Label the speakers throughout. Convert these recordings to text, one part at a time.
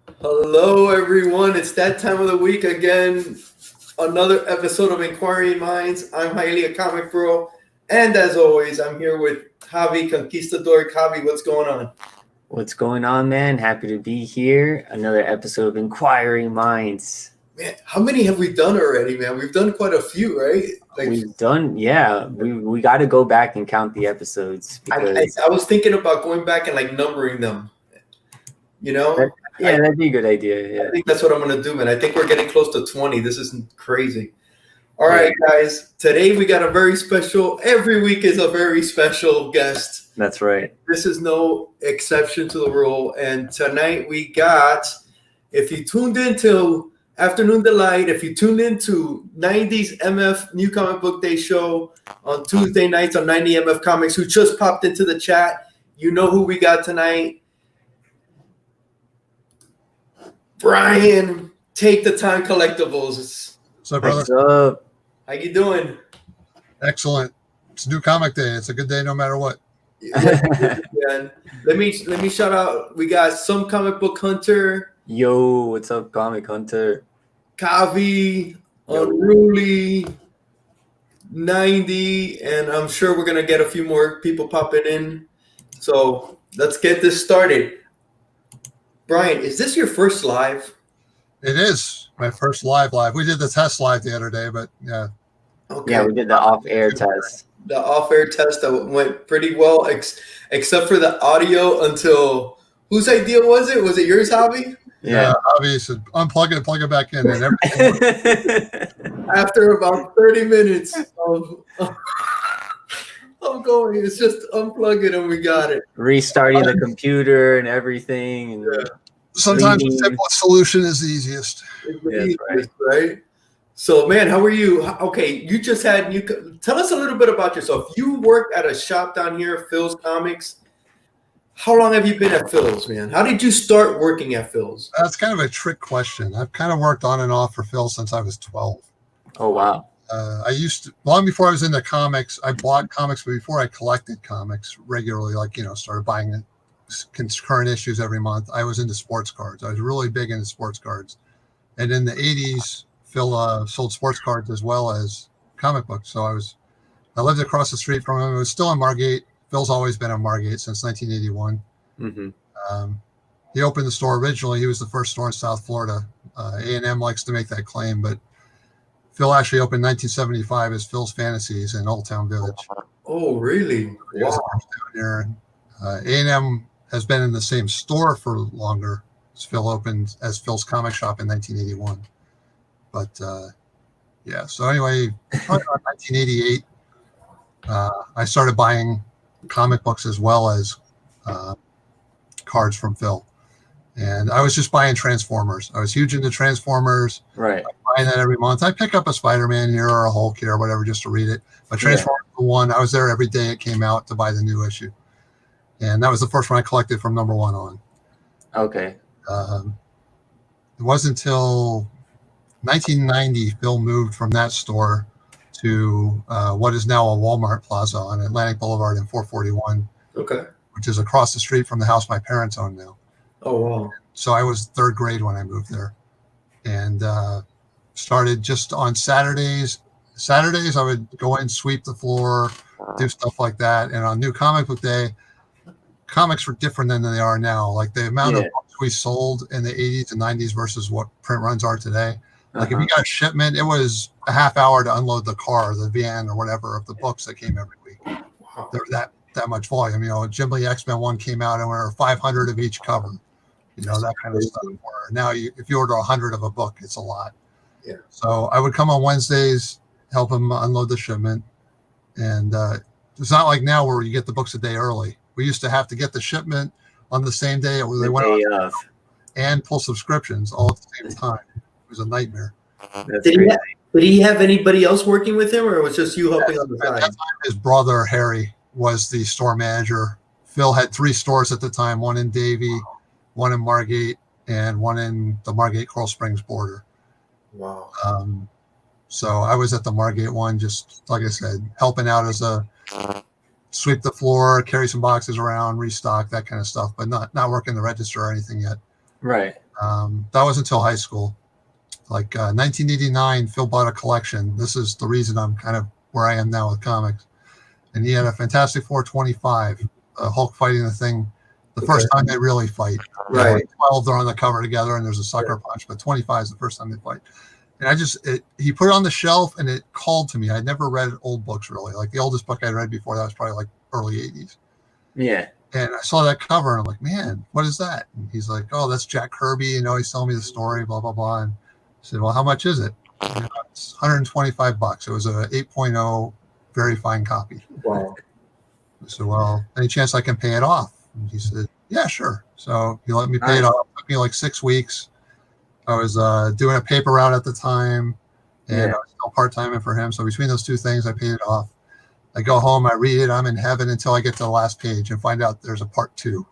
Speaker 1: Hello, everyone. It's that time of the week again. Another episode of Inquiring Minds. I'm Hialeah Comic Bro. And as always, I'm here with Javi, Conquistadorks Javi. What's going on?
Speaker 2: What's going on, man? Happy to be here. Another episode of Inquiring Minds.
Speaker 1: Man, how many have we done already, man? We've done quite a few, right?
Speaker 2: We've done, yeah. We got to go back and count the episodes. Because
Speaker 1: I was thinking about going back and numbering them.
Speaker 2: That'd be a good idea. Yeah.
Speaker 1: I think that's what I'm going to do, man. I think we're getting close to 20. This is crazy. All right, guys. Today we got a very special. Every week is a very special guest.
Speaker 2: That's right.
Speaker 1: This is no exception to the rule. And tonight we got, if you tuned into Afternoon Delight, if you tuned into 90s MF New Comic Book Day show on Tuesday nights on 90 MF Comics, who just popped into the chat, you know who we got tonight. Brian, Take the Time Collectables.
Speaker 3: What's up, brother?
Speaker 2: What's up?
Speaker 1: How you doing?
Speaker 3: Excellent. It's New Comic Day. It's a good day no matter what.
Speaker 1: Yeah. Let me shout out. We got Some Comic Book Hunter.
Speaker 2: Yo, what's up, Comic Hunter?
Speaker 1: Kavi, Unruly, 90, and I'm sure we're gonna get a few more people popping in. So let's get this started. Brian, is this your first live?
Speaker 3: It is my first live. We did the test live the other day, but yeah.
Speaker 1: Okay.
Speaker 2: Yeah, we did the off-air test.
Speaker 1: The off-air test that went pretty well, except for the audio until whose idea was it? Was it yours, Javi?
Speaker 2: Yeah.
Speaker 3: Obviously, unplug it, plug it back in, and everything.
Speaker 1: After about 30 minutes of going, it's just unplug it and we got it.
Speaker 2: Restarting the computer and everything. And
Speaker 3: Sometimes the simplest solution is the easiest.
Speaker 1: It's the easiest, right? So, man, how are you? Okay, you just tell us a little bit about yourself. You work at a shop down here, Phil's Comics. How long have you been at Phil's, man? How did you start working at Phil's?
Speaker 3: That's kind of a trick question. I've kind of worked on and off for Phil since I was 12.
Speaker 2: Oh, wow.
Speaker 3: I used to, long before I was into comics, I bought comics, but before I collected comics regularly, started buying the current issues every month. I was into sports cards. I was really big into sports cards. And in the 80s, Phil sold sports cards as well as comic books. So I lived across the street from him. It was still in Margate. Phil's always been in Margate since 1981.
Speaker 2: Mm-hmm.
Speaker 3: He opened the store originally. He was the first store in South Florida. A&M likes to make that claim, but Phil actually opened in 1975 as Phil's Fantasies in Old Town Village.
Speaker 1: Oh, really?
Speaker 3: Wow. A&M has been in the same store for longer. Phil opened as Phil's Comic Shop in 1981. But, so anyway, probably around 1988, I started buying comic books as well as cards from Phil. And I was just buying Transformers. I was huge into Transformers.
Speaker 2: Right.
Speaker 3: Buying that every month. I pick up a Spider-Man here or a Hulk here or whatever just to read it. But Transformers one, I was there every day it came out to buy the new issue. And that was the first one I collected from number one on.
Speaker 2: Okay.
Speaker 3: It wasn't until 1990 Phil moved from that store to what is now a Walmart Plaza on Atlantic Boulevard in 441.
Speaker 1: Okay.
Speaker 3: Which is across the street from the house my parents own now.
Speaker 1: Oh, wow.
Speaker 3: So I was third grade when I moved there, and started just on Saturdays. Saturdays I would go in, sweep the floor, do stuff like that. And on New Comic Book Day, comics were different than they are now. Like the amount of books we sold in the 80s and 90s versus what print runs are today. Like if you got a shipment, it was a half hour to unload the car, the van or whatever of the books that came every week.
Speaker 1: Wow.
Speaker 3: There was that much volume. Jim Lee X-Men 1 came out and there were 500 of each cover. That kind of stuff. Now, if you order 100 of a book, it's a lot.
Speaker 1: Yeah.
Speaker 3: So I would come on Wednesdays, help him unload the shipment. And it's not like now where you get the books a day early. We used to have to get the shipment on the same day. They went on and pull subscriptions all at the same time. It was a nightmare.
Speaker 1: Did he have anybody else working with him, or it was just you helping on the side?
Speaker 3: At that time, his brother, Harry, was the store manager. Phil had 3 stores at the time, one in Davie, one in Margate, and one in the Margate Coral Springs border.
Speaker 1: Wow.
Speaker 3: So I was at the Margate one, just like I said, helping out as a sweep the floor, carry some boxes around, restock, that kind of stuff, but not working the register or anything yet.
Speaker 2: Right.
Speaker 3: That was until high school. Like 1989, Phil bought a collection. This is the reason I'm kind of where I am now with comics. And he had a Fantastic Four 25, Hulk fighting the Thing. The first time they really fight.
Speaker 1: Right.
Speaker 3: 12, they're on the cover together, and there's a sucker punch. But 25 is the first time they fight. And he put it on the shelf, and it called to me. I'd never read old books really. Like the oldest book I read before that was probably like early 80s.
Speaker 2: Yeah.
Speaker 3: And I saw that cover, and I'm like, man, what is that? And he's like, oh, that's Jack Kirby. He's telling me the story, blah, blah, blah. And I said, well, how much is it? It's $125. It was a 8.0 very fine copy.
Speaker 1: Wow.
Speaker 3: I said, well, any chance I can pay it off? And he said, yeah, sure. So he let me pay it off. It took me like 6 weeks. I was doing a paper route at the time, and I was still part-timing for him. So between those two things, I paid it off. I go home, I read it, I'm in heaven until I get to the last page and find out there's a part 2.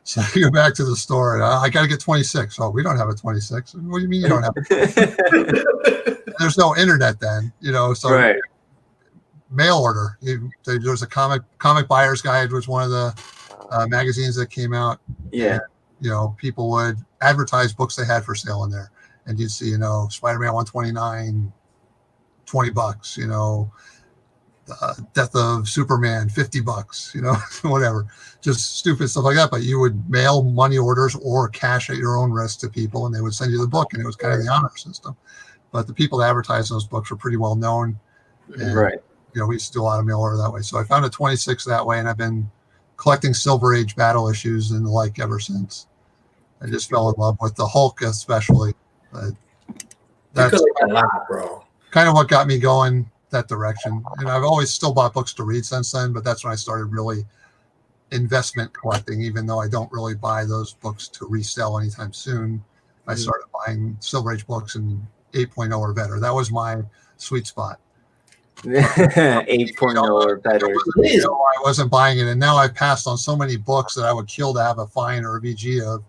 Speaker 3: So I go back to the store, and I got to get 26. Oh, we don't have a 26. What do you mean you don't have it? There's no internet then, so
Speaker 2: right.
Speaker 3: Mail order. There was a comic buyer's guide was one of the magazines that came out.
Speaker 2: Yeah.
Speaker 3: And, people would advertise books they had for sale in there, and you'd see, Spider-Man 129, $20, Death of Superman, $50, whatever, just stupid stuff like that. But you would mail money orders or cash at your own risk to people, and they would send you the book, and it was kind of the honor system. But the people that advertised those books were pretty well known. And,
Speaker 2: right.
Speaker 3: We used to do a lot of mail order that way. So I found a 26 that way, and I've been collecting Silver Age battle issues and the like ever since. I just fell in love with the Hulk, especially. That's
Speaker 1: a lot, bro.
Speaker 3: Kind of what got me going that direction. And I've always still bought books to read since then, but that's when I started really investment collecting, even though I don't really buy those books to resell anytime soon. I started buying Silver Age books and 8.0 or better. That was my sweet spot.
Speaker 2: 8.0 or better.
Speaker 3: I wasn't buying it. And now I've passed on so many books that I would kill to have a fine or a VG of.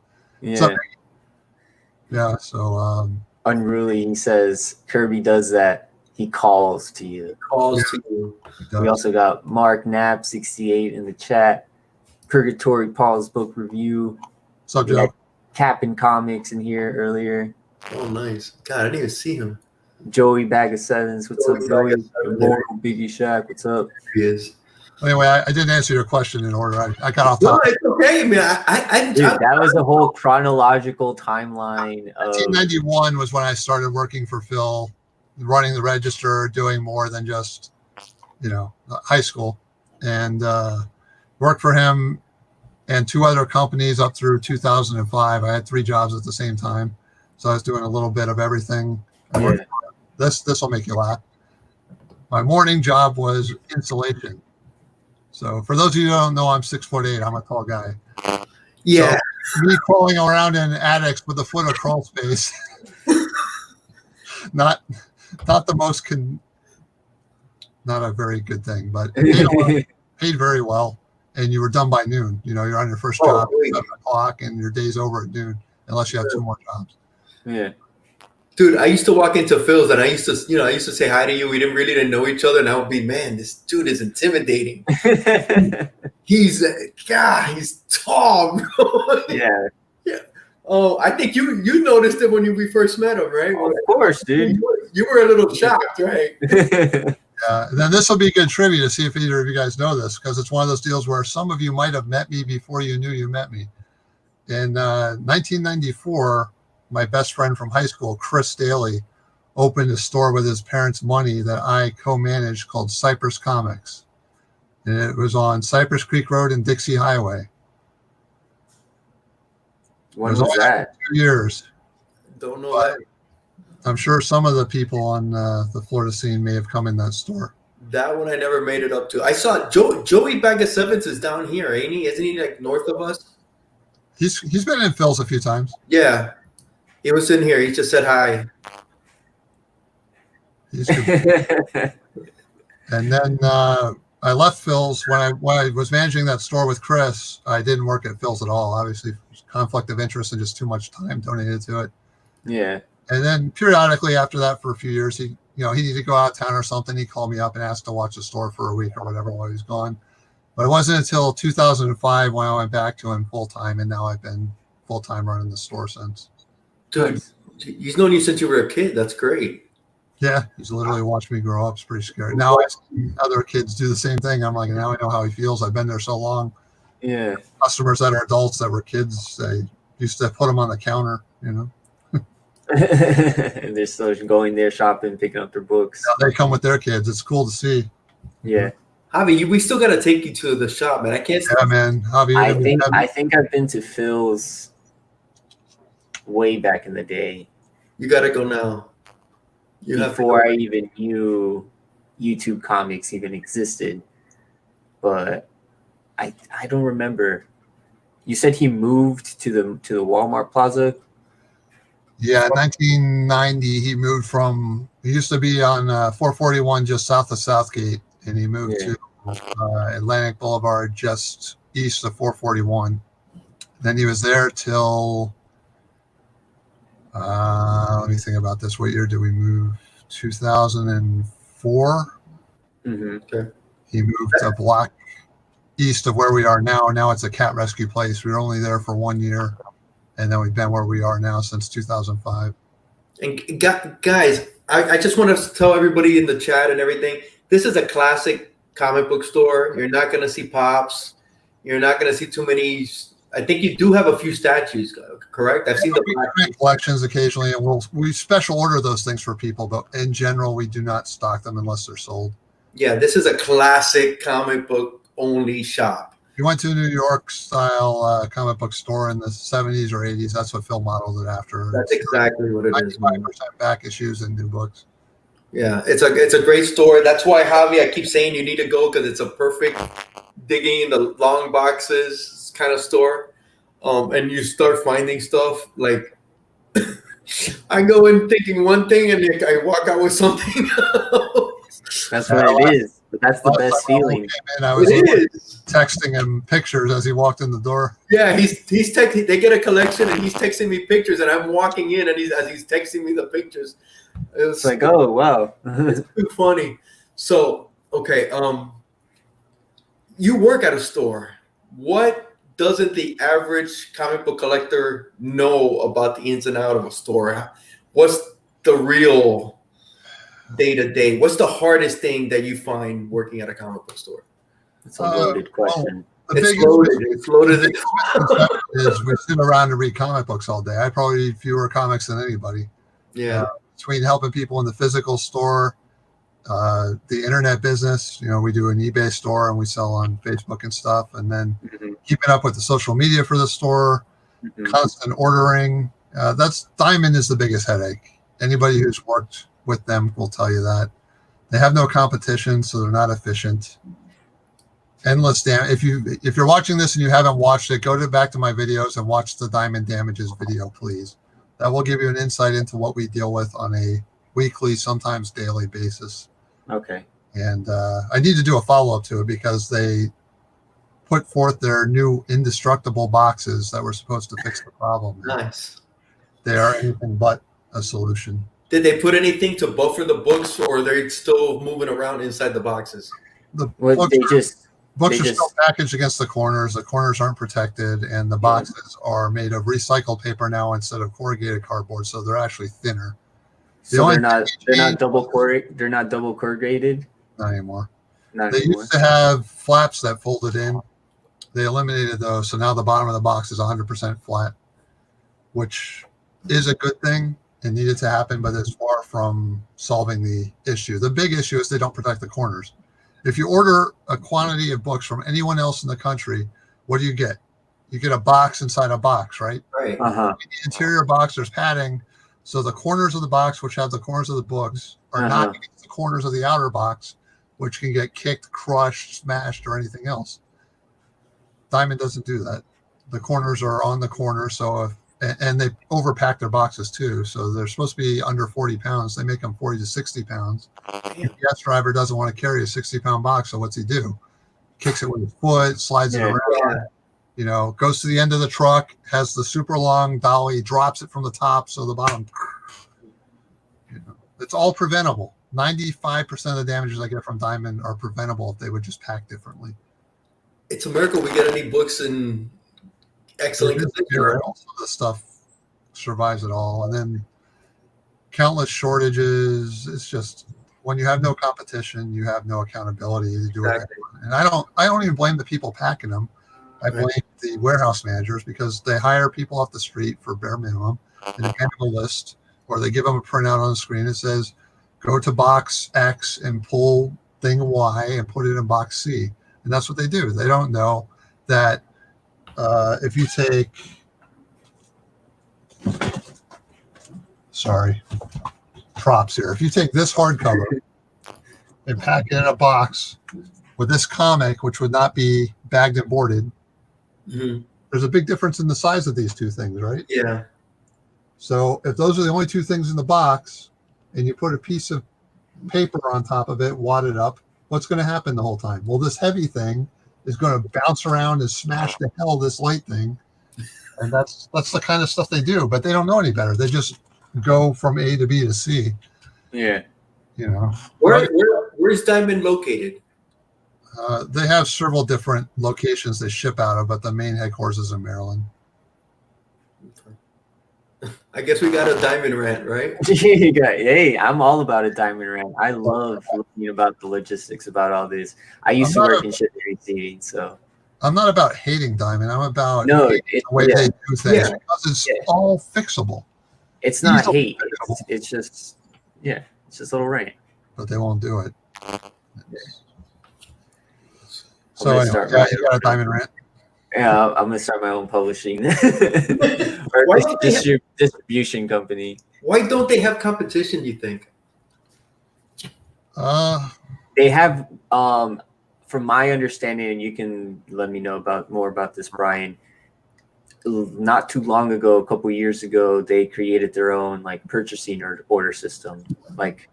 Speaker 2: Yeah.
Speaker 3: So
Speaker 2: Unruly, he says Kirby does that. He calls to you. We also got Mark Knapp 68 in the chat. Purgatory Paul's book review.
Speaker 3: Subject.
Speaker 2: Cap'n Comics in here earlier.
Speaker 1: Oh, nice. God, I didn't even see him.
Speaker 2: Joey Bag of Sevens. What's up, Joey? Immortal Biggie Shack. What's up?
Speaker 1: He is.
Speaker 3: Anyway, I didn't answer your question in order. I got off
Speaker 1: No,
Speaker 3: topic.
Speaker 1: it's okay, man.
Speaker 2: Dude, that was a whole chronological timeline.
Speaker 3: 1991 was when I started working for Phil, running the register, doing more than just, high school, and worked for him and 2 other companies up through 2005. I had 3 jobs at the same time, so I was doing a little bit of everything. This will make you laugh. My morning job was insulation. So for those of you who don't know, I'm 6'8". I'm a tall guy.
Speaker 1: Yeah.
Speaker 3: So me crawling around in attics with a foot of crawl space, not the most not a very good thing, but paid very well. And you were done by noon. You're on your first job at 7 o'clock, and your day's over at noon, unless you have 2 more jobs.
Speaker 2: Yeah.
Speaker 1: Dude, I used to walk into Phil's, and I used to say hi to you. We didn't know each other, and I would be, man, this dude is intimidating. He's tall, bro.
Speaker 2: Yeah.
Speaker 1: Oh, I think you noticed it when we first met him, right?
Speaker 2: Of course, dude.
Speaker 1: You were a little shocked, right?
Speaker 3: And then this will be good trivia to see if either of you guys know this, because it's one of those deals where some of you might have met me before you knew you met me. In 1994, my best friend from high school, Chris Daly, opened a store with his parents' money that I co-managed called Cypress Comics. And it was on Cypress Creek Road and Dixie Highway.
Speaker 2: When was that?
Speaker 3: 2 years.
Speaker 1: Don't know that.
Speaker 3: I'm sure some of the people on the Florida scene may have come in that store.
Speaker 1: That one I never made it up to. I saw Joey Bag of Sevens is down here, ain't he? Isn't he like north of us?
Speaker 3: He's been in Phil's a few times.
Speaker 1: Yeah. He was in here. He just said hi.
Speaker 3: And then I left Phil's when I was managing that store with Chris. I didn't work at Phil's at all. Obviously, conflict of interest and just too much time donated to it.
Speaker 2: Yeah.
Speaker 3: And then periodically after that, for a few years, he needed to go out of town or something. He called me up and asked to watch the store for a week or whatever while he was gone. But it wasn't until 2005 when I went back to him full time, and now I've been full time running the store since.
Speaker 1: Dude, he's known you since you were a kid. That's great.
Speaker 3: Yeah, he's literally watched me grow up. It's pretty scary. Now I see other kids do the same thing. I'm like, now I know how he feels. I've been there so long.
Speaker 2: Yeah.
Speaker 3: Customers that are adults that were kids, they used to put them on the counter, you know.
Speaker 2: And they're still going there shopping, picking up their books.
Speaker 3: Now they come with their kids. It's cool to see.
Speaker 2: Yeah.
Speaker 1: Javi, we still got to take you to the shop, man. I can't.
Speaker 3: Yeah, man. Javi,
Speaker 2: I think I've been to Phil's way back in the day.
Speaker 1: You got to go now.
Speaker 2: Before I even knew YouTube comics even existed. But I don't remember. You said he moved to the Walmart Plaza?
Speaker 3: Yeah, in 1990 he moved from. He used to be on 441 just south of Southgate, and he moved to Atlantic Boulevard just east of 441. Then he was there till. Let me think about this. What year did we move? 2004.
Speaker 2: Mm-hmm.
Speaker 1: Okay.
Speaker 3: He moved a block east of where we are now. Now it's a cat rescue place. We were only there for 1 year, and then we've been where we are now since 2005.
Speaker 1: And guys, I just want to tell everybody in the chat and everything, this is a classic comic book store. You're not going to see pops. You're not going to see too many. I think you do have a few statues, correct? I've seen the
Speaker 3: collections occasionally, and we special order those things for people, but in general, we do not stock them unless they're sold.
Speaker 1: Yeah, this is a classic comic book only shop.
Speaker 3: You went to a New York style comic book store in the 70s or 80s. That's what Phil modeled it after.
Speaker 1: That's exactly what it is.
Speaker 3: 95% back issues and new books.
Speaker 1: Yeah, it's a great store. That's why, Javi, I keep saying you need to go because it's a perfect digging in the long boxes kind of store. And you start finding stuff like I go in thinking one thing and I walk out with something else.
Speaker 2: That's what it is. But that's the best feeling.
Speaker 3: I was texting him pictures as he walked in the door.
Speaker 1: Yeah, he's texting. They get a collection and he's texting me pictures, and I'm walking in and as he's texting me the pictures.
Speaker 2: It's like, oh wow,
Speaker 1: it's too funny. So okay, you work at a store. What doesn't the average comic book collector know about the ins and outs of a store? What's the real day-to-day? What's the hardest thing that you find working at a comic book store?
Speaker 2: It's a loaded question.
Speaker 1: It's loaded.
Speaker 3: Is we sit around and read comic books all day. I probably read fewer comics than anybody.
Speaker 1: Yeah.
Speaker 3: Between helping people in the physical store, the internet business, we do an eBay store and we sell on Facebook and stuff, and then keeping up with the social media for the store, constant ordering. Diamond is the biggest headache. Anybody who's worked with them will tell you that. They have no competition, so they're not efficient. Endless damage. If you're watching this and you haven't watched it, go back to my videos and watch the Diamond Damages video, please. That will give you an insight into what we deal with on a weekly, sometimes daily basis.
Speaker 2: Okay.
Speaker 3: And I need to do a follow-up to it because they put forth their new indestructible boxes that were supposed to fix the problem.
Speaker 1: Nice.
Speaker 3: They are anything but a solution.
Speaker 1: Did they put anything to buffer the books, or they're still moving around inside the boxes?
Speaker 3: The books are still packaged against the corners. The corners aren't protected, and the boxes are made of recycled paper now instead of corrugated cardboard, so they're actually thinner.
Speaker 2: So they're not double corrugated?
Speaker 3: Not anymore. They used to have flaps that folded in. They eliminated those, so now the bottom of the box is 100% flat, which is a good thing. It needed to happen, but it's far from solving the issue. The big issue is they don't protect the corners. If you order a quantity of books from anyone else in the country, what do you get? You get a box inside a box, right?
Speaker 1: Right.
Speaker 3: In the interior box, there's padding, so the corners of the box, which have the corners of the books, are not against the corners of the outer box, which can get kicked, crushed, smashed, or anything else. Diamond doesn't do that. The corners are on the corner, and they overpack their boxes too. So they're supposed to be under 40 pounds. They make them 40 to 60 pounds. The gas driver doesn't want to carry a 60-pound box, so what's he do? Kicks it with his foot, slides it around, goes to the end of the truck, has the super long dolly, drops it from the top, so the bottom, it's all preventable. 95% of the damages I get from Diamond are preventable if they would just pack differently.
Speaker 1: it's a miracle we get any books in excellent condition.
Speaker 3: Also, the stuff survives it all, and then countless shortages. It's just when you have no competition, you have no accountability to do it. And I don't even blame the people packing them. I blame the warehouse managers because they hire people off the street for bare minimum and they hand them a list, or they give them a printout on the screen that says, go to box X and pull thing Y and put it in box C. And that's what they do. They don't know that if you take, props here. If you take this hardcover and pack it in a box with this comic, which would not be bagged and boarded, there's a big difference in the size of these two things, right?
Speaker 1: Yeah.
Speaker 3: So if those are the only two things in the box and you put a piece of paper on top of it, wad it up, what's going to happen the whole time? Well, this heavy thing is going to bounce around and smash to hell this light thing. And that's the kind of stuff they do, but they don't know any better. They just go from A to B to C.
Speaker 2: Yeah.
Speaker 3: You know.
Speaker 1: Where's Diamond located?
Speaker 3: They have several different locations they ship out of, but the main headquarters is in Maryland.
Speaker 1: I guess we got a Diamond rant, right?
Speaker 2: Hey, I'm all about a Diamond rant. I love learning about the logistics about all this. I used to work in shipping and receiving, so.
Speaker 3: I'm not about hating Diamond. I'm about the way they do things because it's all fixable.
Speaker 2: It's not hate. It's just, it's just a little rant.
Speaker 3: But they won't do it. So anyway, you got a Diamond rant.
Speaker 2: Yeah, I'm gonna start my own publishing or distribution company.
Speaker 1: Why don't they have competition? You think?
Speaker 2: They have, from my understanding, and you can let me know more about this, Brian. Not too long ago, a couple years ago, they created their own like purchasing order system, like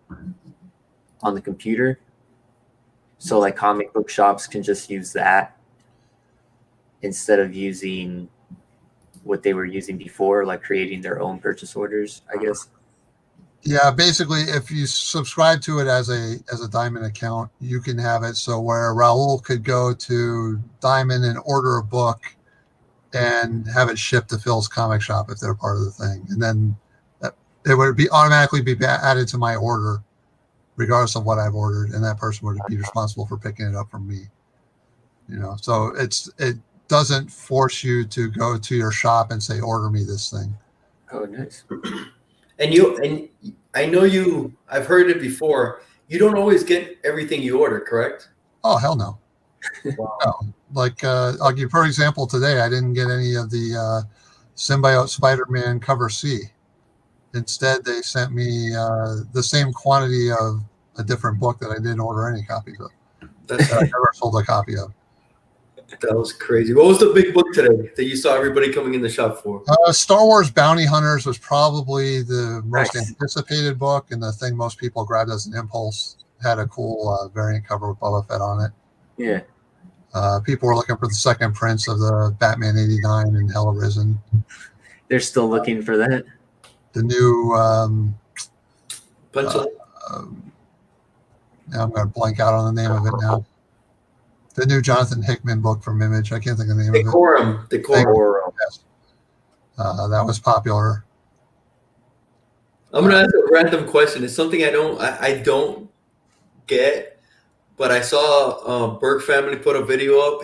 Speaker 2: on the computer. So like comic book shops can just use that instead of using what they were using before, like creating their own purchase orders, I guess.
Speaker 3: Yeah, basically, if you subscribe to it as a Diamond account, you can have it so where Raul could go to Diamond and order a book and have it shipped to Phil's comic shop if they're part of the thing, and then it would be automatically be added to my order, regardless of what I've ordered, and that person would be responsible for picking it up from me. You know, so it doesn't force you to go to your shop and say, order me this thing.
Speaker 2: Oh, nice.
Speaker 1: And I know I've heard it before. You don't always get everything you order, correct?
Speaker 3: Oh, hell no.
Speaker 1: Wow.
Speaker 3: No. Like, I'll give, for example, today I didn't get any of the Symbiote Spider-Man cover C. Instead, they sent me the same quantity of a different book that I didn't order any copies of. That I never sold a copy of.
Speaker 1: That was crazy. What was the big book today that you saw everybody coming in the shop for?
Speaker 3: Star Wars Bounty Hunters was probably the most anticipated book, and the thing most people grabbed as an impulse. Had a cool variant cover with Boba Fett on it.
Speaker 2: Yeah.
Speaker 3: People were looking for the second prints of the Batman 89 and Hell Arisen.
Speaker 2: They're still looking for that.
Speaker 3: The new
Speaker 1: Punchline.
Speaker 3: Now I'm going to blank out on the name of it now. The new Jonathan Hickman book from Image. I can't think of the name of it.
Speaker 1: Decorum.
Speaker 3: Yes. That was popular.
Speaker 1: I'm going to ask a random question. It's something I don't get, but I saw Burke Family put a video up.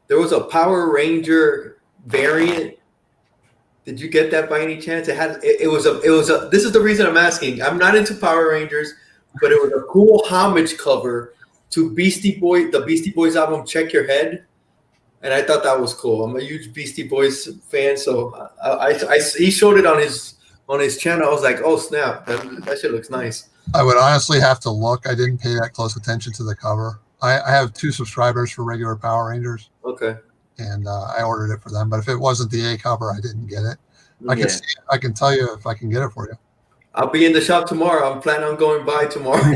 Speaker 1: There was a Power Ranger variant. Did you get that by any chance? It was a. This is the reason I'm asking. I'm not into Power Rangers, but it was a cool homage cover to the Beastie Boys album "Check Your Head," and I thought that was cool. I'm a huge Beastie Boys fan, so he showed it on his channel. I was like, oh snap, that shit looks nice.
Speaker 3: I would honestly have to look. I didn't pay that close attention to the cover. I have 2 subscribers for regular Power Rangers.
Speaker 1: Okay.
Speaker 3: And I ordered it for them. But if it wasn't the A cover, I didn't get it. I can tell you if I can get it for you.
Speaker 1: I'll be in the shop tomorrow. I'm planning on going by tomorrow,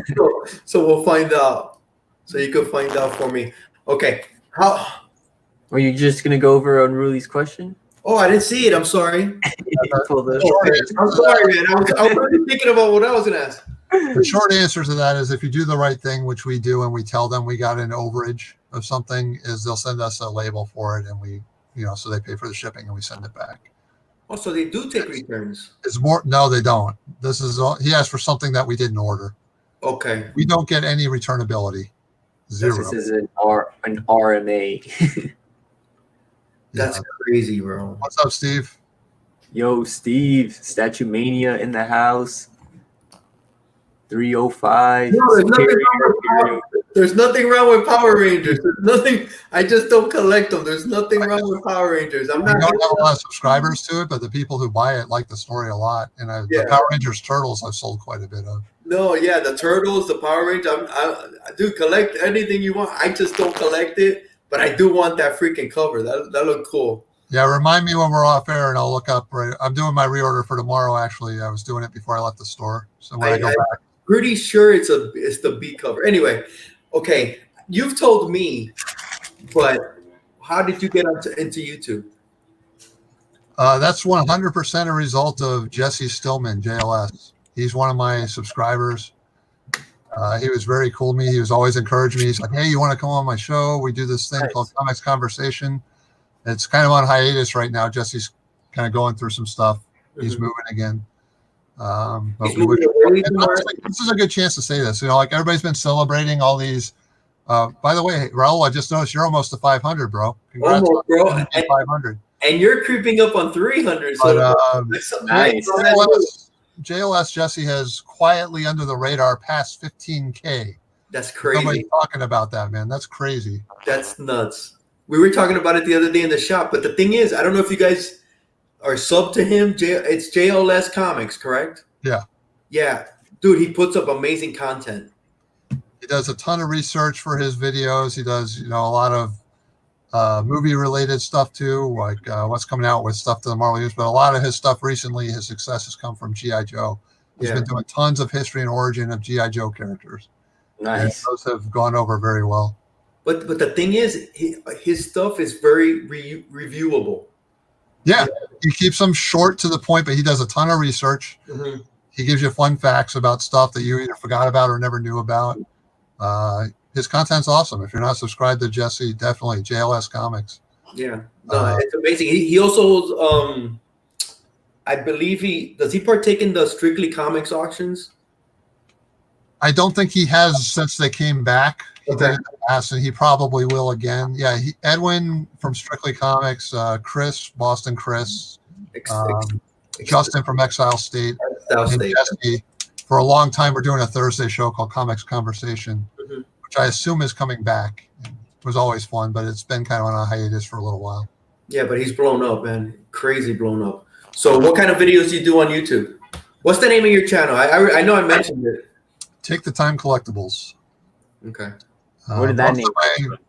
Speaker 1: so we'll find out. So you can find out for me. Okay.
Speaker 2: Were you just gonna go over Unruly's question?
Speaker 1: Oh, I didn't see it. I'm sorry.
Speaker 2: I'm
Speaker 1: sorry, man. I was already thinking about what I was gonna ask.
Speaker 3: The short answer to that is if you do the right thing, which we do, and we tell them we got an overage of something is they'll send us a label for it, and we, so they pay for the shipping and we send it back.
Speaker 1: Oh, so they do take returns.
Speaker 3: It's more. No, they don't. This is all, he asked for something that we didn't order.
Speaker 1: Okay.
Speaker 3: We don't get any returnability. Zero.
Speaker 2: This is an RMA.
Speaker 1: That's crazy, bro.
Speaker 3: What's up, Steve?
Speaker 2: Yo, Steve, Statue Mania in the house. 305.
Speaker 1: No, there's nothing wrong with Power Rangers. There's nothing. I just don't collect them. There's nothing wrong with Power Rangers.
Speaker 3: We don't have a lot of subscribers to it, but the people who buy it like the story a lot. And the Power Rangers Turtles I've sold quite a bit of.
Speaker 1: No, yeah, the Turtles, the Power Rangers. I do collect anything you want. I just don't collect it, but I do want that freaking cover. That looked cool.
Speaker 3: Yeah, remind me when we're off air, and I'll look up. I'm doing my reorder for tomorrow. Actually, I was doing it before I left the store. So when I go back.
Speaker 1: Pretty sure it's the B cover. Anyway, okay, you've told me, but how did you get into YouTube?
Speaker 3: That's 100% a result of Jesse Stillman, JLS. He's one of my subscribers. He was very cool to me. He was always encouraging me. He's like, "Hey, you want to come on my show? We do this thing called Comics Conversation." It's kind of on hiatus right now. Jesse's kind of going through some stuff. He's moving again. But this is a good chance to say this. Like everybody's been celebrating all these. By the way, Raul, I just noticed you're almost to 500, bro. Congrats,
Speaker 1: almost, bro.
Speaker 3: 500.
Speaker 1: And you're creeping up on 300. So
Speaker 3: but, nice. JLS Jesse has quietly under the radar past 15K.
Speaker 1: That's crazy.
Speaker 3: Nobody's talking about that, man. That's crazy.
Speaker 1: That's nuts. We were talking about it the other day in the shop. But the thing is, I don't know if you guys are sub to him. It's JLS Comics, correct?
Speaker 3: Yeah.
Speaker 1: Yeah. Dude, he puts up amazing content.
Speaker 3: He does a ton of research for his videos. He does, a lot of movie-related stuff too, like what's coming out with stuff to the Marvel Universe. But a lot of his stuff recently, his success has come from G.I. Joe. He's been doing tons of history and origin of G.I. Joe characters.
Speaker 2: Nice.
Speaker 3: And those have gone over very well.
Speaker 1: But the thing is, his stuff is very reviewable.
Speaker 3: Yeah, he keeps them short to the point, but he does a ton of research. Mm-hmm. He gives you fun facts about stuff that you either forgot about or never knew about. His content's awesome. If you're not subscribed to Jesse, definitely JLS Comics.
Speaker 1: Yeah, it's amazing. He also, I believe does he partake in the Strictly Comics auctions?
Speaker 3: I don't think he has since they came back. He did it in the past, and he probably will again. Yeah, Edwin from Strictly Comics, Chris, Boston Chris, Justin from Exile State, and Jesse. For a long time, we're doing a Thursday show called Comics Conversation, which I assume is coming back. It was always fun, but it's been kind of on a hiatus for a little while.
Speaker 1: Yeah, but he's blown up, man. Crazy blown up. So what kind of videos do you do on YouTube? What's the name of your channel? I know I mentioned it.
Speaker 3: Take the Time Collectables.
Speaker 1: Okay.
Speaker 2: What did that name?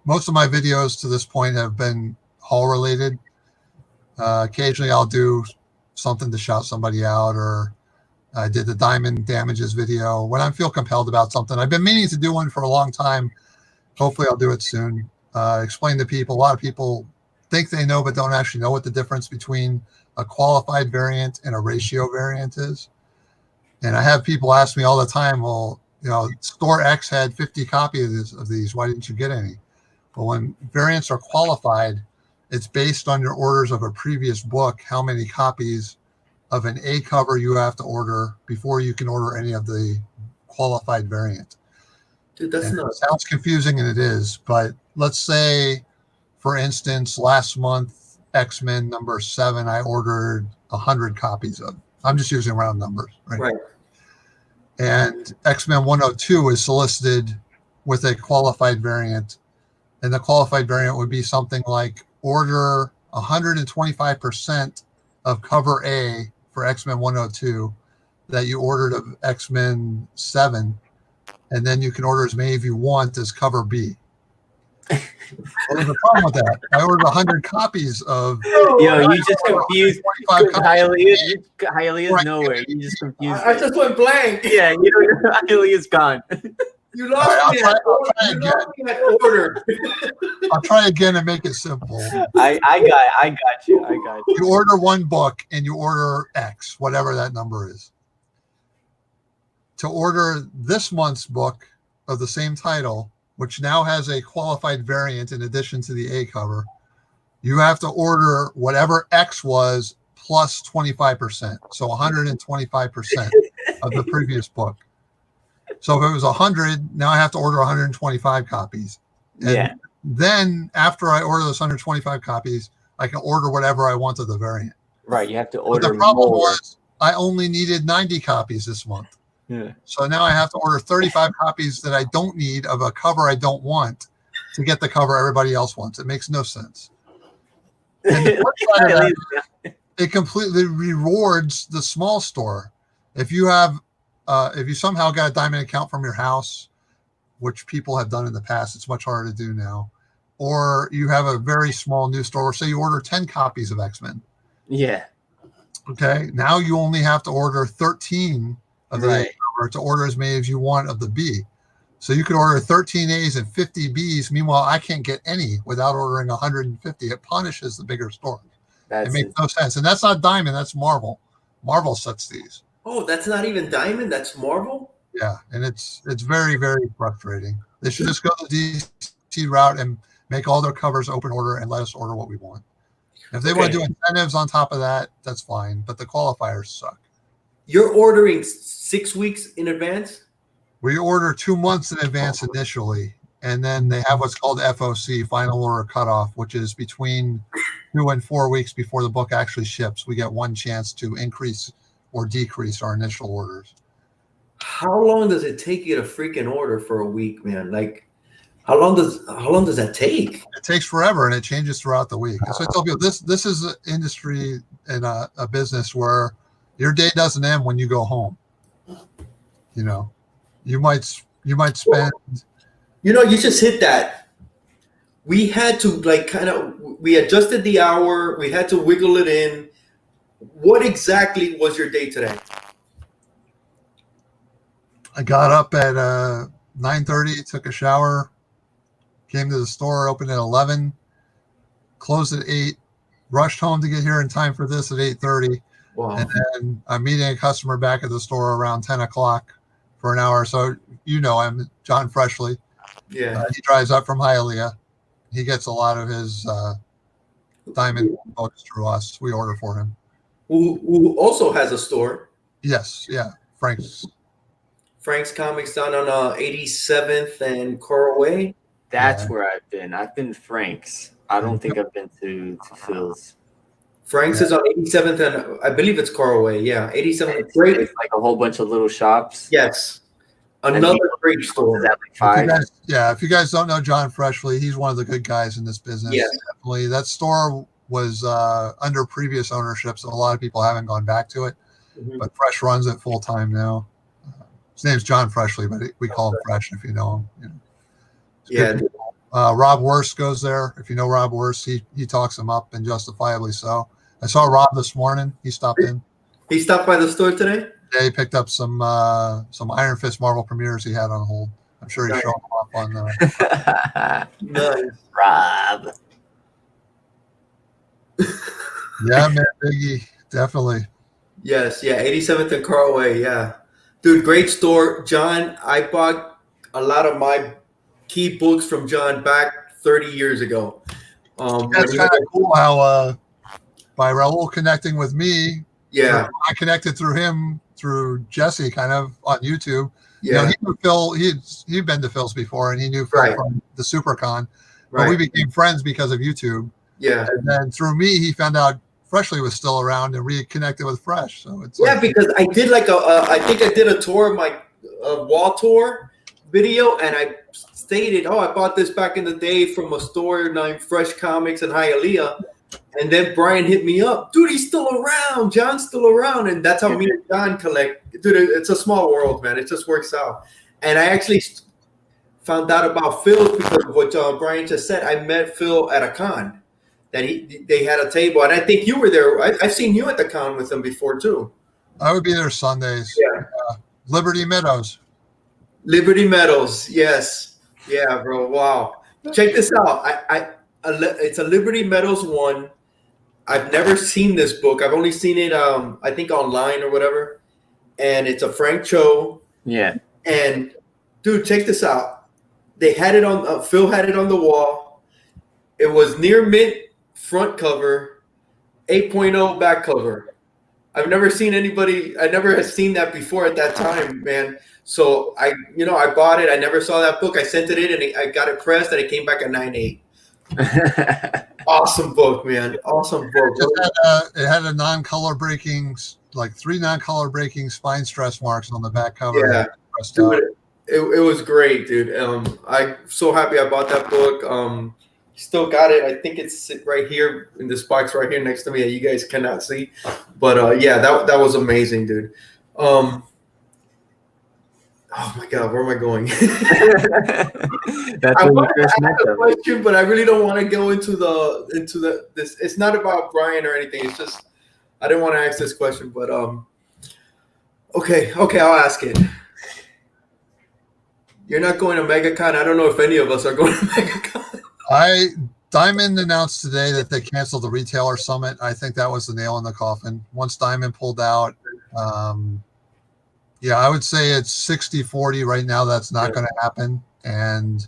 Speaker 3: Most of my videos to this point have been haul related. Occasionally I'll do something to shout somebody out, or I did the diamond damages video when I feel compelled about something. I've been meaning to do one for a long time. Hopefully I'll do it soon. Explain to people. A lot of people think they know, but don't actually know what the difference between a qualified variant and a ratio variant is. And I have people ask me all the time, well, store X had 50 copies of these. Why didn't you get any? Well, when variants are qualified, it's based on your orders of a previous book, how many copies of an A cover you have to order before you can order any of the qualified variant.
Speaker 1: Dude, that's not.
Speaker 3: It sounds confusing, and it is. But let's say, for instance, last month, X-Men number 7, I ordered 100 copies of. I'm just using round numbers, right? And X-Men 102 is solicited with a qualified variant. And the qualified variant would be something like order 125% of cover A for X-Men 102 that you ordered of X-Men 7. And then you can order as many as you want as cover B. What was the problem with that? I ordered 100 copies of.
Speaker 2: Yo, you just confused. Hialeah's nowhere. You just confused.
Speaker 1: I just went blank.
Speaker 2: Yeah, Hialeah's gone.
Speaker 1: You lost me at order.
Speaker 3: I'll try again and make it simple.
Speaker 2: I got you.
Speaker 3: You order one book and you order X, whatever that number is. To order this month's book of the same title, which now has a qualified variant in addition to the A cover, you have to order whatever X was plus 25%. So 125% of the previous book. So if it was 100, now I have to order 125 copies. And then after I order those 125 copies, I can order whatever I want of the variant.
Speaker 2: Right. You have to order.
Speaker 3: But the problem
Speaker 2: more.
Speaker 3: was I only needed 90 copies this month.
Speaker 2: Yeah.
Speaker 3: So now I have to order 35 copies that I don't need of a cover I don't want to get the cover everybody else wants. It makes no sense. And the flip side of that, it completely rewards the small store. If you somehow got a diamond account from your house, which people have done in the past, it's much harder to do now, or you have a very small new store, say you order 10 copies of X-Men.
Speaker 2: Yeah.
Speaker 3: Okay. Now you only have to order 13 of the A cover to order as many as you want of the B. So you could order 13 A's and 50 B's. Meanwhile, I can't get any without ordering 150. It punishes the bigger store. It makes no sense. And that's not Diamond, that's Marvel. Marvel sets these.
Speaker 1: Oh, that's not even Diamond, that's Marvel?
Speaker 3: Yeah, and it's very, very frustrating. They should just go the DC route and make all their covers open order and let us order what we want. If they want to do incentives on top of that, that's fine. But the qualifiers suck.
Speaker 1: You're ordering 6 weeks in advance?
Speaker 3: We order 2 months in advance initially, and then they have what's called FOC, final order cutoff, which is between 2 and 4 weeks before the book actually ships. We get one chance to increase or decrease our initial orders.
Speaker 1: How long does it take you to freaking order for a week, man? Like, how long does that take?
Speaker 3: It takes forever, and it changes throughout the week. So I tell people this is an industry and a business where your day doesn't end when you go home. You know, you might spend.
Speaker 1: You know, you just hit that. We had to we adjusted the hour. We had to wiggle it in. What exactly was your day today?
Speaker 3: I got up at 9:30, took a shower, came to the store, opened at 11, closed at 8, rushed home to get here in time for this at 8:30.
Speaker 1: Wow.
Speaker 3: And then I'm meeting a customer back at the store around 10 o'clock for an hour. So, I'm John Freshley.
Speaker 1: Yeah.
Speaker 3: He drives up from Hialeah. He gets a lot of his diamond books through us. We order for him.
Speaker 1: Who also has a store.
Speaker 3: Yes. Yeah. Frank's
Speaker 1: Comics down on 87th and Coral Way.
Speaker 2: That's where I've been. I've been Frank's. I don't think I've been to Phil's.
Speaker 1: Frank's is on 87th and I believe it's Coral Way. Yeah, 87th. Great.
Speaker 2: It's like a whole bunch of little shops.
Speaker 1: Yes. Another great store.
Speaker 3: If you guys don't know John Freshley, he's one of the good guys in this business.
Speaker 1: Yeah.
Speaker 3: Definitely. That store was under previous ownership, so a lot of people haven't gone back to it. Mm-hmm. But Fresh runs it full time now. His name's John Freshley, but we call him Fresh if you know him.
Speaker 1: Yeah.
Speaker 3: Rob Worst goes there. If you know Rob Worst, he talks him up, and justifiably so. I saw Rob this morning. He stopped in.
Speaker 1: He stopped by the store today?
Speaker 3: Yeah, he picked up some Iron Fist Marvel premieres he had on hold. I'm sure he's showing them off on
Speaker 1: Nice.
Speaker 2: Rob.
Speaker 3: Yeah, man, Biggie, definitely.
Speaker 1: Yes, yeah, 87th and Carl Way, yeah. Dude, great store. John, I bought a lot of my key books from John back 30 years ago.
Speaker 3: That's kind of cool how by Raul connecting with me, I connected through him, through Jesse, kind of on YouTube. Yeah, he knew Phil. He'd been to Phil's before, and he knew Phil from the SuperCon. But we became friends because of YouTube.
Speaker 1: Yeah,
Speaker 3: and then through me, he found out Freshley was still around and reconnected with Fresh. So it's
Speaker 1: because I did I think I did a tour of my wall tour video, and I stated, I bought this back in the day from a store named Fresh Comics in Hialeah. And then Brian hit me up. Dude, he's still around. John's still around. And that's how me and John collect. Dude, it's a small world, man. It just works out. And I actually found out about Phil because of what Brian just said. I met Phil at a con. That they had a table. And I think you were there. I've seen you at the con with him before, too.
Speaker 3: I would be there Sundays.
Speaker 1: Yeah.
Speaker 3: Liberty Meadows.
Speaker 1: Liberty Meadows. Yes. Yeah, bro. Wow. Check this out. It's a Liberty Meadows one. I've never seen this book. I've only seen it, I think, online or whatever. And it's a Frank Cho.
Speaker 2: Yeah.
Speaker 1: And, dude, check this out. they had it on. Phil had it on the wall. It was near mint front cover, 8.0 back cover. I've never seen anybody. I never had seen that before at that time, man. So I bought it. I never saw that book. I sent it in, and I got it pressed, and it came back at 9.8. Awesome book, man. Awesome book.
Speaker 3: It had a non-color breaking, like 3 non-color breaking spine stress marks on the back cover.
Speaker 1: Yeah, dude, it was great, dude. I'm so happy I bought that book. Still got it. I think it's right here in this box right here next to me that you guys cannot see. But yeah, that was amazing, dude. Oh my God, where am I going?
Speaker 2: That's
Speaker 1: I
Speaker 2: when
Speaker 1: want
Speaker 2: you first
Speaker 1: to
Speaker 2: met
Speaker 1: ask a
Speaker 2: them.
Speaker 1: question, but I really don't want to go into this. It's not about Brian or anything. It's just I didn't want to ask this question, but okay, I'll ask it. You're not going to MegaCon. I don't know if any of us are going to MegaCon.
Speaker 3: Diamond announced today that they canceled the retailer summit. I think that was the nail in the coffin. Once Diamond pulled out, yeah, I would say it's 60-40 right now. That's not going to happen. And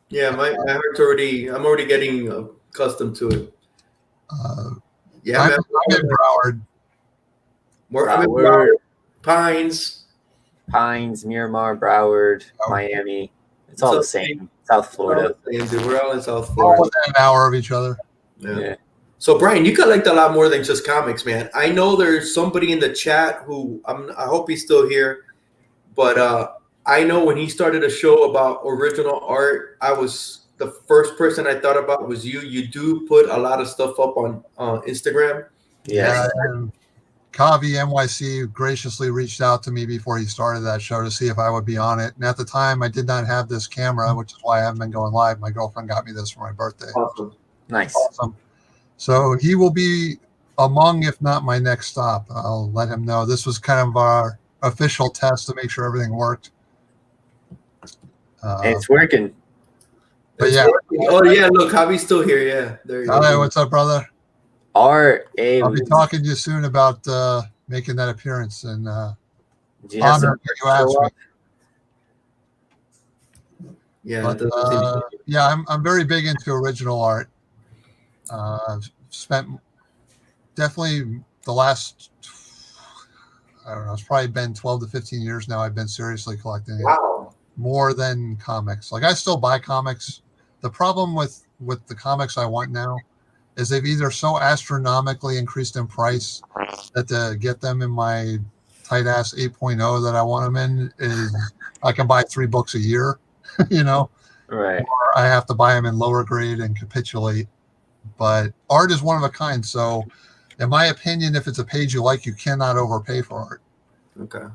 Speaker 1: yeah, my heart's I'm already getting accustomed to it. Yeah,
Speaker 3: I'm
Speaker 1: man.
Speaker 3: in Broward.
Speaker 1: I'm in Broward,
Speaker 2: Pines, Miramar, Broward, Miami. It's all the same. South Florida.
Speaker 1: We're all in South
Speaker 3: All
Speaker 1: Florida.
Speaker 3: within an hour of each other.
Speaker 2: Yeah.
Speaker 1: So Brian, you collect a lot more than just comics, man. I know there's somebody in the chat who I hope he's still here, but I know when he started a show about original art, I was the first person I thought about was you. You do put a lot of stuff up on Instagram.
Speaker 2: Yes.
Speaker 3: Yeah. Javi NYC graciously reached out to me before he started that show to see if I would be on it. And at the time, I did not have this camera, which is why I haven't been going live. My girlfriend got me this for my birthday.
Speaker 1: Awesome.
Speaker 2: Nice.
Speaker 3: Awesome. So he will be among, if not my next stop. I'll let him know. This was kind of our official test to make sure everything worked.
Speaker 2: It's working.
Speaker 3: But yeah.
Speaker 1: Oh yeah, look, Javi's still here. Yeah, there you go.
Speaker 3: Hi, what's up, brother?
Speaker 2: I'll
Speaker 3: be talking to you soon about making that appearance and honor that you asked me.
Speaker 1: Yeah,
Speaker 3: but, yeah, I'm very big into original art. I've spent definitely the last, I don't know, it's probably been 12 to 15 years now. I've been seriously collecting it.
Speaker 1: Wow.
Speaker 3: More than comics. Like I still buy comics. The problem with the comics I want now is they've either so astronomically increased in price that to get them in my tight ass 8.0 that I want them in is I can buy 3 books a year, you know,
Speaker 2: right?
Speaker 3: Or I have to buy them in lower grade and capitulate. But art is one of a kind. So in my opinion, if it's a page you like, you cannot overpay for art.
Speaker 1: Okay.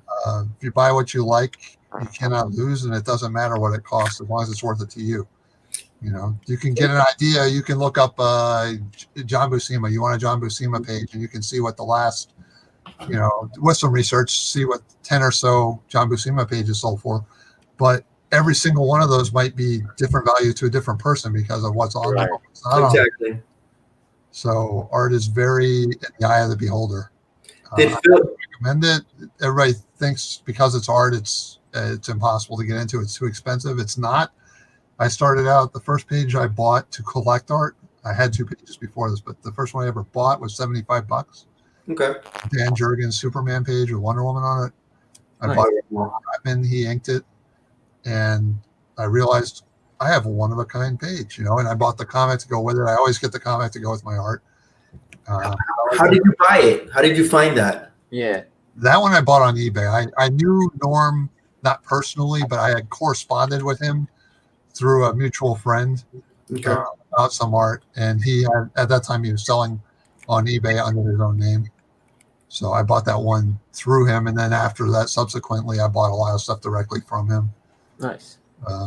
Speaker 3: If you buy what you like, you cannot lose, and it doesn't matter what it costs as long as it's worth it to you. You know, you can get an idea. You can look up John Buscema. You want a John Buscema page, and you can see what the last, you know, with some research, see what 10 or so John Buscema pages sold for. But every single one of those might be different value to a different person because of what's on them.
Speaker 1: Exactly.
Speaker 3: So art is very in the eye of the beholder.
Speaker 1: Did
Speaker 3: I
Speaker 1: Phil
Speaker 3: recommend it? Everybody thinks because it's art, it's impossible to get into. It's too expensive. It's not. I started out, the first page I bought to collect art. I had 2 pages before this, but the first one I ever bought was $75.
Speaker 1: Okay.
Speaker 3: Dan Jurgens' Superman page with Wonder Woman on it. I bought it for Batman. He inked it. And I realized I have a one-of-a-kind page, you know, and I bought the comic to go with it. I always get the comic to go with my art.
Speaker 1: How did you buy it? How did you find that?
Speaker 2: Yeah.
Speaker 3: That one I bought on eBay. I knew Norm, not personally, but I had corresponded with him through a mutual friend about some art. And he had, at that time, he was selling on eBay under his own name. So I bought that one through him. And then after that, subsequently, I bought a lot of stuff directly from him.
Speaker 2: Nice.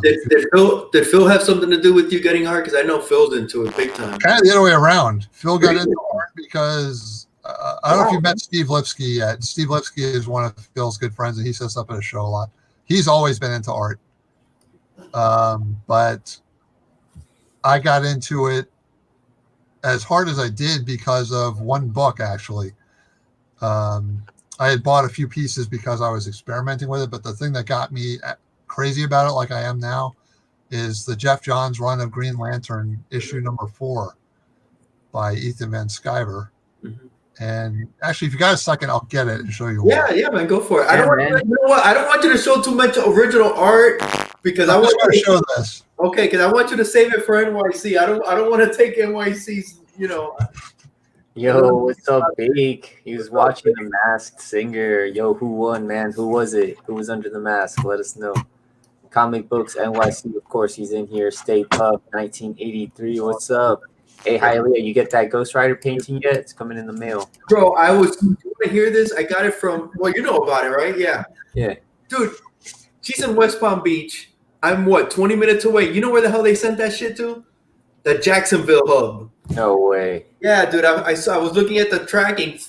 Speaker 1: Did Phil have something to do with you getting art? Because I know Phil's into it big time.
Speaker 3: Kind of the other way around. Phil got into art because I don't know if you met Steve Lipsky yet. Steve Lipsky is one of Phil's good friends, and he sets up at a show a lot. He's always been into art. But I got into it as hard as I did because of one book, actually. I had bought a few pieces because I was experimenting with it, but the thing that got me crazy about it like I am now is the Jeff Johns run of Green Lantern, issue number 4 by Ethan Van Sciver.
Speaker 1: Mhm.
Speaker 3: And actually, if you got a second, I'll get it and show you.
Speaker 1: Yeah, man, go for it. I
Speaker 2: Yeah,
Speaker 1: don't want
Speaker 2: man.
Speaker 1: you know what? I don't want you to show too much original art because I
Speaker 3: I'm
Speaker 1: want
Speaker 3: just going to
Speaker 1: you
Speaker 3: show this.
Speaker 1: okay, because I want you to save it for NYC. I don't want to take NYC's, you know.
Speaker 2: Yo, what's up, Big? He was watching The Masked Singer. Yo, who won, man? Who was it? Who was under the mask? Let us know. Comic Books NYC, of course, he's in here. Stay Puft, 1983. What's up? Hey, Hialeah, you get that Ghost Rider painting yet? It's coming in the mail.
Speaker 1: Bro, you want to hear this? I got it from, well, you know about it, right? Yeah.
Speaker 2: Yeah.
Speaker 1: Dude, she's in West Palm Beach. I'm 20 minutes away. You know where the hell they sent that shit to? The Jacksonville hub.
Speaker 2: No way.
Speaker 1: Yeah, dude, I was looking at the tracking.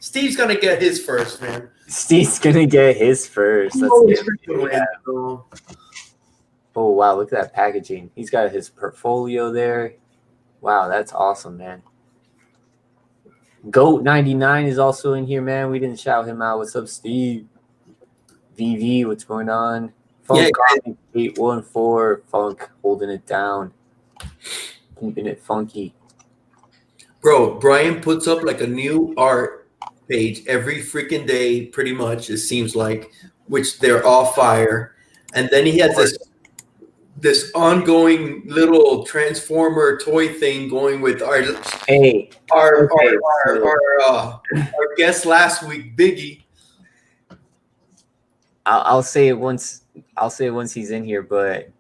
Speaker 1: Steve's going to get his first, man.
Speaker 2: Steve's going to get his first.
Speaker 1: He
Speaker 2: Let's
Speaker 1: always
Speaker 2: get
Speaker 1: freaking
Speaker 2: it.
Speaker 1: wins, bro.
Speaker 2: Oh, wow. Look at that packaging. He's got his portfolio there. Wow, that's awesome, man. Goat99 is also in here, man. We didn't shout him out. What's up, Steve? VV, what's going on? Funk 814, Funk holding it down. Keeping it funky.
Speaker 1: Bro, Brian puts up like a new art page every freaking day, pretty much, it seems like, which they're all fire. And then he has this ongoing little transformer toy thing going with our guest last week, Biggie.
Speaker 2: I'll say it once he's in here, but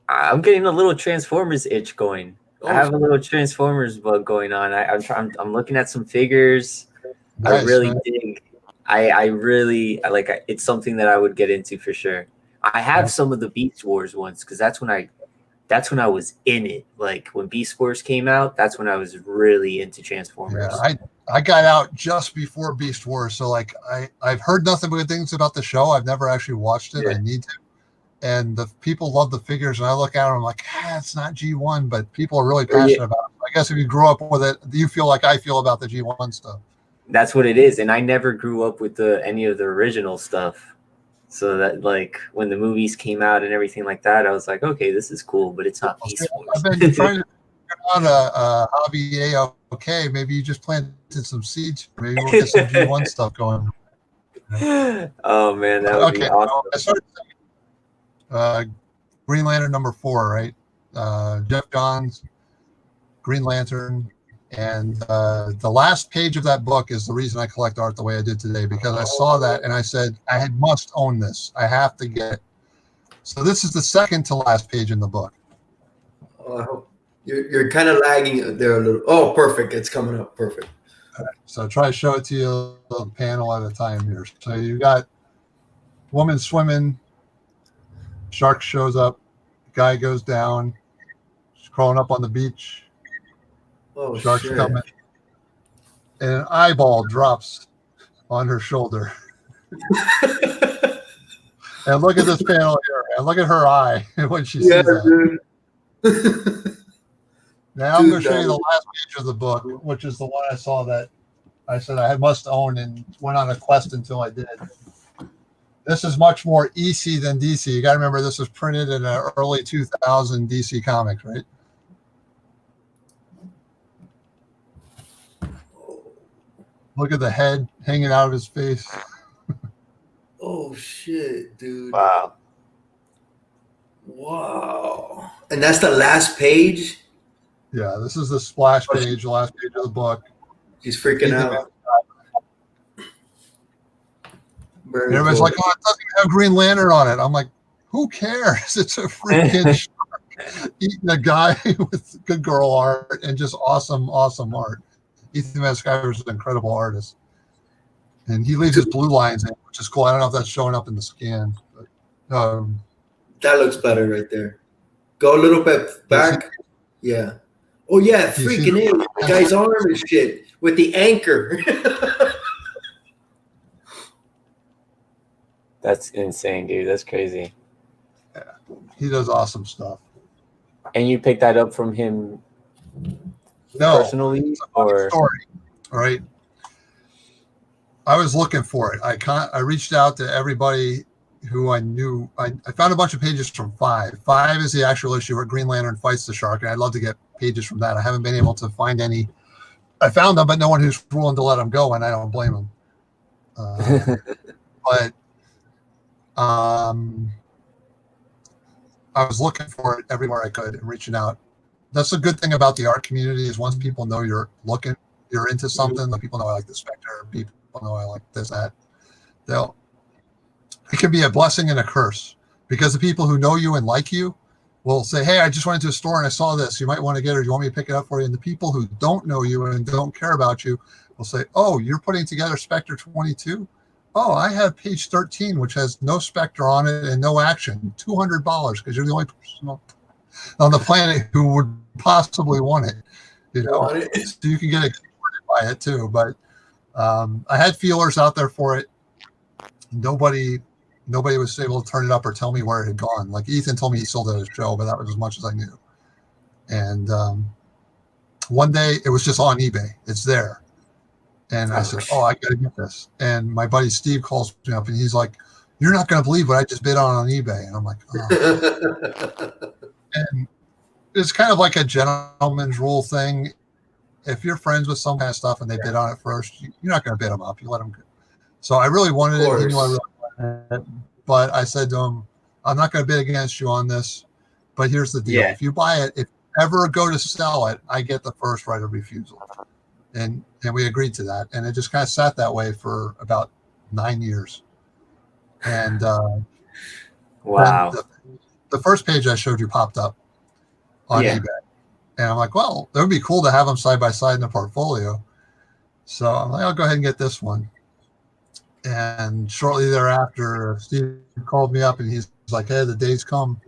Speaker 2: I'm getting a little Transformers itch going. I have a little Transformers bug going on. I'm looking at some figures.
Speaker 3: Nice,
Speaker 2: I really
Speaker 3: man.
Speaker 2: dig. I really like. It's something that I would get into for sure. I have some of the Beast Wars ones because that's when I was in it. Like when Beast Wars came out, that's when I was really into Transformers.
Speaker 3: Yeah, I got out just before Beast Wars, so like I've heard nothing but good things about the show. I've never actually watched it.
Speaker 2: Yeah.
Speaker 3: I need to. And the people love the figures, and I look at them, I'm like, it's not G1, but people are really passionate about it. I guess if you grew up with it, you feel like I feel about the G1 stuff.
Speaker 2: That's what it is, and I never grew up with any of the original stuff. So that like when the movies came out and everything like that, I was like, okay, this is cool, but it's not Beast Wars.
Speaker 3: I've been trying to figure out Javi okay, maybe you just planted some seeds. Maybe we'll get some G1 stuff going.
Speaker 2: Oh man, that would be awesome.
Speaker 3: I started Green Lantern number 4, right? Jeff Johns, Green Lantern, and the last page of that book is the reason I collect art the way I did today, because I saw that and I said I must own this. I have to get it. So this is the second to last page in the book.
Speaker 1: Oh, I hope you're kind of lagging there a little. Oh, perfect. It's coming up. Perfect.
Speaker 3: All right, so try to show it to you a panel at a time here. So you got woman swimming, shark shows up, guy goes down, she's crawling up on the beach.
Speaker 1: Oh,
Speaker 3: Shark's
Speaker 1: shit.
Speaker 3: coming, and an eyeball drops on her shoulder. And look at this panel here, and look at her eye when she sees that.
Speaker 1: Dude.
Speaker 3: Now I'm going to show you the last page of the book, which is the one I saw that I said I must own and went on a quest until I did. This is much more EC than DC. You got to remember this was printed in an early 2000 DC comics, right? Look at the head hanging out of his face.
Speaker 1: Oh, shit, dude.
Speaker 2: Wow.
Speaker 1: Wow. And that's the last page?
Speaker 3: Yeah, this is the splash page, the last page of the book.
Speaker 1: She's freaking out. Very
Speaker 3: Everybody's
Speaker 1: cool.
Speaker 3: like, oh, it doesn't have Green Lantern on it. I'm like, who cares? It's a freaking shark eating a guy with good girl art and just awesome art. Ethan Van Sciver is an incredible artist. And he leaves his blue lines in, which is cool. I don't know if that's showing up in the scan. But,
Speaker 1: that looks better right there. Go a little bit back. Yeah. Oh, yeah, freaking it. The guy's arm and shit with the anchor.
Speaker 2: That's insane, dude. That's crazy.
Speaker 3: yeah, he does awesome stuff.
Speaker 2: And you picked that up from him personally, or
Speaker 3: story, right? I was looking for it. I reached out to everybody who I knew. I found a bunch of pages from 5. 5 is the actual issue where Green Lantern fights the shark, and I'd love to get pages from that. I haven't been able to find any. I found them, but no one who's willing to let them go, and I don't blame them. But I was looking for it everywhere I could and reaching out. That's a good thing about the art community is once people know you're into something, like people know I like the Spectre, people know I like this, that. It can be a blessing and a curse because the people who know you and like you will say, hey, I just went into a store and I saw this. You might want to get it. Or do you want me to pick it up for you? And the people who don't know you and don't care about you will say, oh, you're putting together Spectre 22? Oh, I have page 13, which has no Spectre on it and no action. $200 because you're the only person on the planet who would possibly want it. So you can get excited by it too. But I had feelers out there for it. Nobody was able to turn it up or tell me where it had gone. Like Ethan told me he sold it at a show, but that was as much as I knew. And one day it was just on eBay. It's there. And I said, oh, I got to get this. And my buddy Steve calls me up and he's like, you're not going to believe what I just bid on eBay. And I'm like, oh. And it's kind of like a gentleman's rule thing. If you're friends with some kind of stuff and they bid on it first, you're not going to bid them up. You let them go. So I really wanted it. He knew I really wanted it. But I said to him, I'm not going to bid against you on this. But here's the deal. If you buy it, if you ever go to sell it, I get the first right of refusal. And we agreed to that. And it just kind of sat that way for about 9 years. And
Speaker 2: wow.
Speaker 3: The first page I showed you popped up on eBay. And I'm like, well, that would be cool to have them side by side in the portfolio. So I'm like, I'll go ahead and get this one. And shortly thereafter, Steve called me up and he's like, hey, the day's come.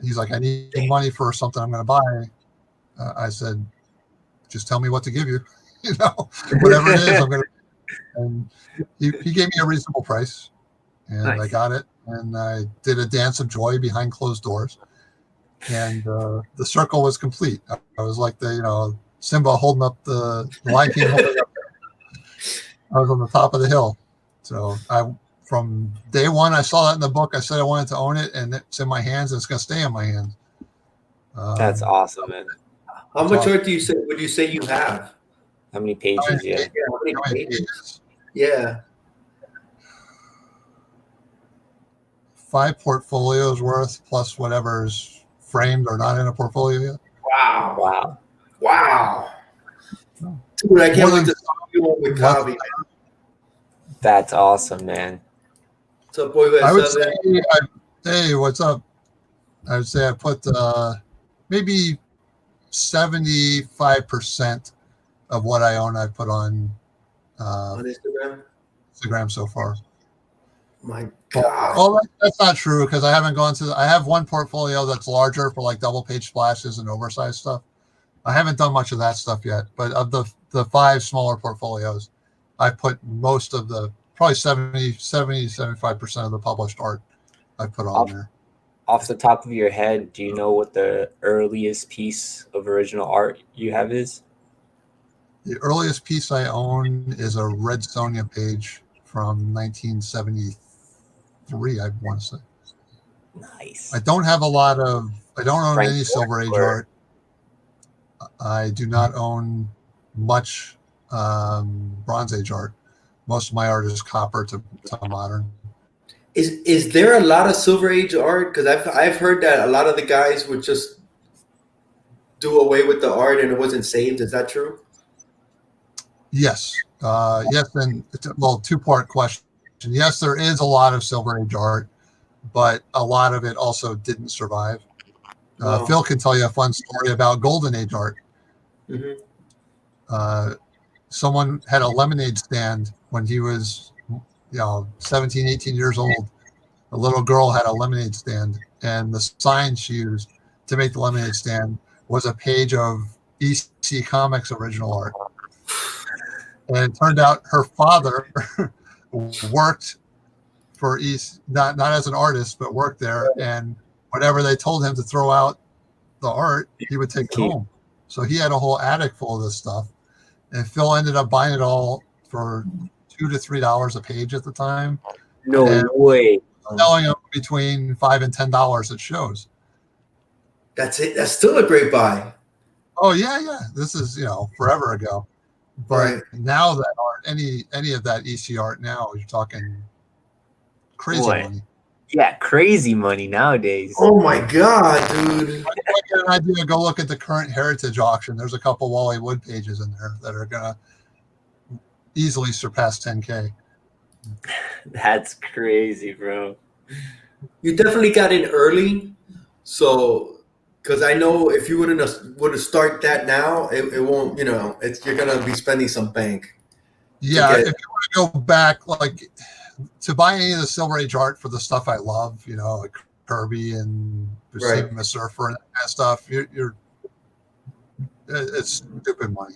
Speaker 3: He's like, I need money for something I'm going to buy. I said, just tell me what to give you. Whatever it is, I'm going to. And he gave me a reasonable price. And nice. I got it. And I did a dance of joy behind closed doors. And the circle was complete. I was like Simba holding up the Lion King holding up. I was on the top of the hill. So from day one, I saw that in the book. I said I wanted to own it, and it's in my hands, and it's going to stay in my hands.
Speaker 2: That's awesome, man.
Speaker 1: How much art would you say you have?
Speaker 2: How many pages?
Speaker 1: How many pages? Yeah.
Speaker 3: 5 portfolios worth, plus whatever's framed or not in a portfolio yet.
Speaker 1: Wow. Dude, I can't wait to talk to you with Javi.
Speaker 2: That's awesome, man.
Speaker 1: What's up, boy?
Speaker 3: I would say, hey, what's up? I would say I put maybe 75% of what I own I put on Instagram so far.
Speaker 1: My God.
Speaker 3: Well, that's not true because I haven't gone to. I have one portfolio that's larger for like double page splashes and oversized stuff. I haven't done much of that stuff yet, but of the 5 smaller portfolios, I put most of the probably 75% of the published art I put on there.
Speaker 2: Off the top of your head, do you know what the earliest piece of original art you have is?
Speaker 3: The earliest piece I own is a Red Sonja page from 1973, I want to say.
Speaker 2: Nice.
Speaker 3: I don't own any Silver Age art. I do not own much Bronze Age art. Most of my art is copper to modern.
Speaker 1: Is there a lot of Silver Age art? Because I've heard that a lot of the guys would just do away with the art and it wasn't saved. Is that true?
Speaker 3: Yes. Yes, and it's a 2-part question. Yes, there is a lot of Silver Age art, but a lot of it also didn't survive. Phil can tell you a fun story about Golden Age art. Mm-hmm. Someone had a lemonade stand when he was 17, 18 years old. A little girl had a lemonade stand, and the sign she used to make the lemonade stand was a page of EC Comics original art. And it turned out her father worked for EC, not as an artist, but worked there. And whatever they told him to throw out the art, he would take it home. So he had a whole attic full of this stuff. And Phil ended up buying it all for $2 to $3 a page at the time.
Speaker 2: No way.
Speaker 3: selling them between $5 and $10 at shows.
Speaker 1: That's it. That's still a great buy.
Speaker 3: Oh yeah. This is forever ago, but now that art, any of that EC art now, you're talking crazy money.
Speaker 2: Yeah, crazy money nowadays.
Speaker 1: Oh my god, dude!
Speaker 3: If I get an idea, go look at the current Heritage auction. There's a couple Wally Wood pages in there that are gonna easily surpass 10K.
Speaker 2: That's crazy, bro.
Speaker 1: You definitely got in early, so because I know if you would have start that now, it won't. You're gonna be spending some bank.
Speaker 3: Yeah, if you want to go back, like to buy any of the Silver Age art for the stuff I love, like Kirby and Buscema Surfer and that kind of stuff, it's stupid money.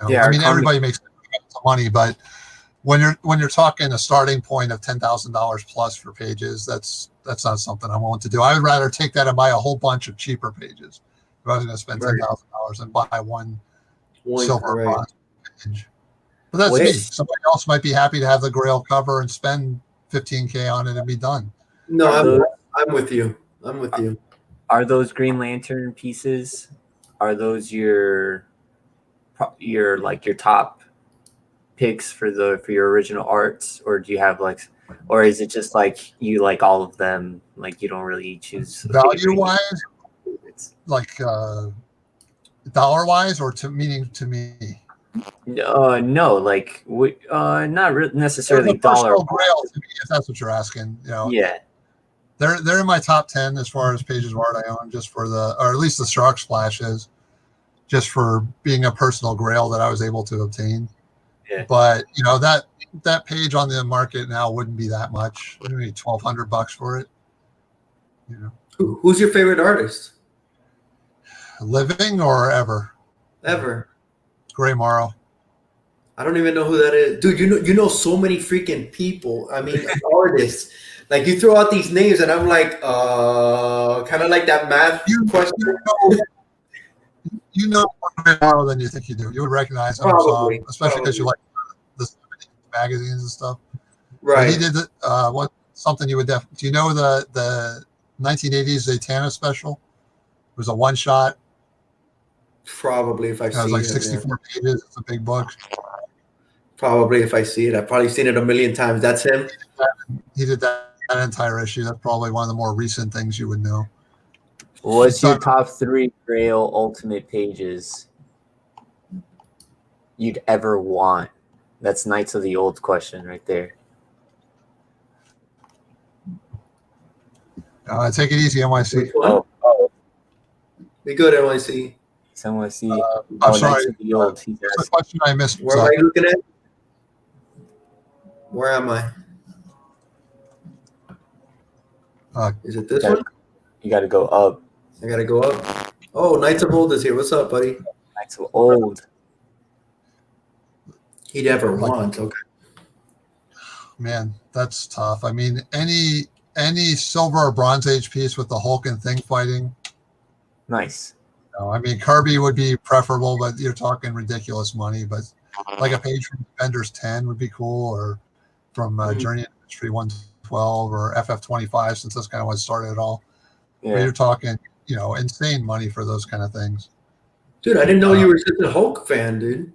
Speaker 2: Yeah,
Speaker 3: I mean, everybody makes money, but when you're talking a starting point of $10,000 plus for pages, that's not something I want to do. I would rather take that and buy a whole bunch of cheaper pages if I was going to spend $10,000 and buy one silver bronze page. But that's me. Somebody else might be happy to have the Grail cover and spend $15K on it and be done.
Speaker 1: No, I'm with you.
Speaker 2: Are those Green Lantern pieces? Are those your top picks for your original arts, or do you have or is it just like you like all of them? Like you don't really choose
Speaker 3: value wise, like dollar wise, or meaning to me.
Speaker 2: No, like not necessarily dollar.
Speaker 3: Grail to me, if that's what you're asking.
Speaker 2: Yeah,
Speaker 3: they're in my top 10 as far as pages of art I own, just for or at least the Shark Splash is, just for being a personal Grail that I was able to obtain.
Speaker 2: Yeah.
Speaker 3: But that page on the market now wouldn't be that much. It would be $1,200 for it.
Speaker 1: Who's your favorite artist?
Speaker 3: Living or ever?
Speaker 1: Ever.
Speaker 3: Gray Morrow.
Speaker 1: I don't even know who that is, dude. You know so many freaking people. I mean, artists. Like you throw out these names, and I'm like, kind of like that math question.
Speaker 3: You know more Morrow than you think you do. You would recognize him, especially because you like the magazines and stuff.
Speaker 1: Right.
Speaker 3: But he did something you would definitely. Do you know the 1980s Zatanna special? It was a one shot.
Speaker 1: Probably if I see it.
Speaker 3: It was like 64 pages. It's a big book.
Speaker 1: Probably if I see it. I've probably seen it a million times. That's him.
Speaker 3: He did that entire issue. That's probably one of the more recent things you would know.
Speaker 2: What's your top 3 Grail Ultimate pages you'd ever want? That's Knights of the Old question right there.
Speaker 3: Take it easy, NYC.
Speaker 2: Oh.
Speaker 1: Be good, NYC.
Speaker 2: NYC.
Speaker 3: I'm sorry.
Speaker 2: Knights of the Old.
Speaker 3: That's a question I missed.
Speaker 1: Where am I looking at? Where am I? Is it this one?
Speaker 2: You got to go up.
Speaker 1: I got to go up. Oh, Knights of Old is here. What's up, buddy?
Speaker 2: Knights of Old.
Speaker 1: He'd ever want. Okay.
Speaker 3: Man, that's tough. I mean, any silver or bronze age piece with the Hulk and Thing fighting.
Speaker 2: Nice.
Speaker 3: I mean, Kirby would be preferable, but you're talking ridiculous money. But like a page from Defenders 10 would be cool, or from Journey into Mystery 112 or FF25, since that's kind of what started it all. Yeah. But you're talking, insane money for those kind of things.
Speaker 1: Dude, I didn't know you were such a Hulk fan, dude.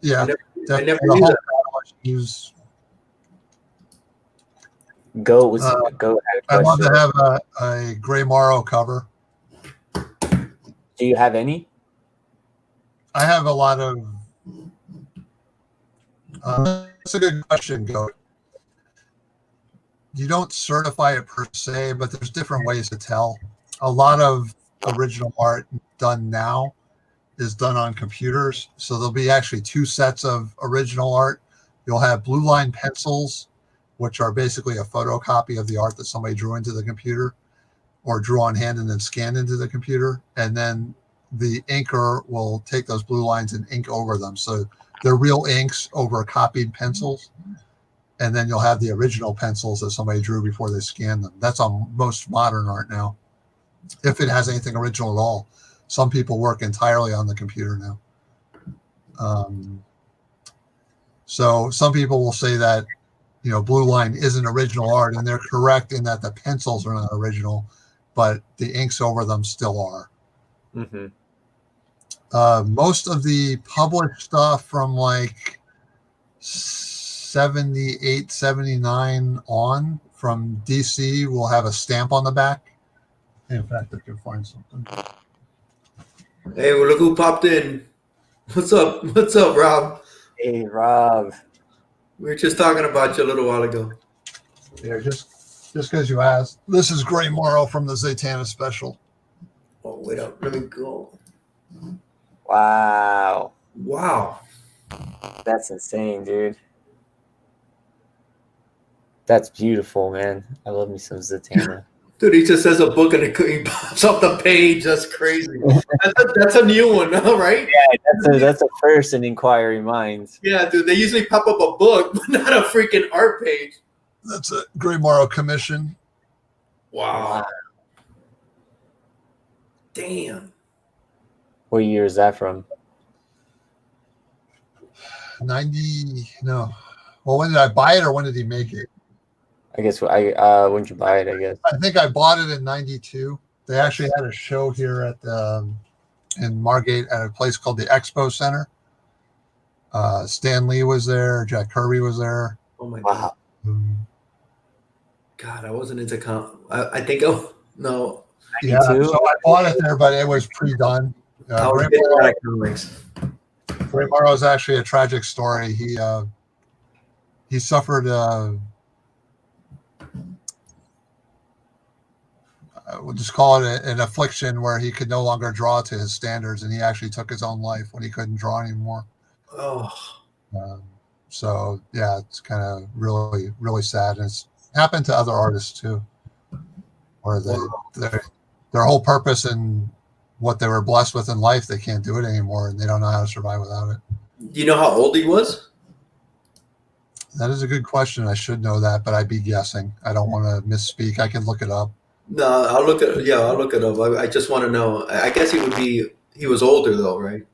Speaker 3: Yeah.
Speaker 1: I never knew that.
Speaker 2: Go.
Speaker 3: I'd love to have a Gray Morrow cover.
Speaker 2: Do you have any?
Speaker 3: I have a lot of. That's a good question, Goat. You don't certify it per se, but there's different ways to tell. A lot of original art done now is done on computers. So there'll be actually 2 sets of original art. You'll have blue line pencils, which are basically a photocopy of the art that somebody drew into the computer or drew on hand and then scanned into the computer. And then the inker will take those blue lines and ink over them. So they're real inks over copied pencils. And then you'll have the original pencils that somebody drew before they scanned them. That's on most modern art now, if it has anything original at all. Some people work entirely on the computer now. So some people will say that, Blue Line isn't original art, and they're correct in that the pencils are not original, but the inks over them still are.
Speaker 2: Mm-hmm.
Speaker 3: Most of the published stuff from like 78, 79 on from DC will have a stamp on the back. In fact, I can find something.
Speaker 1: Hey, well, look who popped in. What's up? What's up, Rob?
Speaker 2: Hey, Rob.
Speaker 1: We were just talking about you a little while ago.
Speaker 3: Yeah, just because you asked. This is Gray Morrow from the Zatanna special.
Speaker 1: Oh, wait up. Let me go.
Speaker 2: Wow.
Speaker 1: Wow.
Speaker 2: That's insane, dude. That's beautiful, man. I love me some Zatanna.
Speaker 1: Dude, he just says a book and he pops up the page. That's crazy. That's a new one, right?
Speaker 2: Yeah, that's a first in Inquiring Minds.
Speaker 1: Yeah, dude. They usually pop up a book, but not a freaking art page.
Speaker 3: That's a Gray Morrow commission.
Speaker 1: Wow. Damn.
Speaker 2: What year is that from?
Speaker 3: 90. No. Well, when did I buy it, or when did he make it?
Speaker 2: I guess when did you buy it? I guess
Speaker 3: I think I bought it in 92. They actually had a show here at in Margate at a place called the Expo Center. Stan Lee was there. Jack Kirby was there.
Speaker 1: Oh my God. God, I wasn't into I think no.
Speaker 3: Yeah, so I bought it there, but it was pre-done. Gray Morrow is actually a tragic story. He suffered we'll just call it an affliction where he could no longer draw to his standards, and he actually took his own life when he couldn't draw anymore.
Speaker 1: Oh.
Speaker 3: So yeah, it's kind of really, really sad. And it's happened to other artists too, where their whole purpose and what they were blessed with in life, they can't do it anymore, and they don't know how to survive without it.
Speaker 1: Do you know how old he was?
Speaker 3: That is a good question. I should know that, but I'd be guessing. I don't want to misspeak. I can look it up.
Speaker 1: No, I'll look it up. I just want to know. I guess he was older though, right?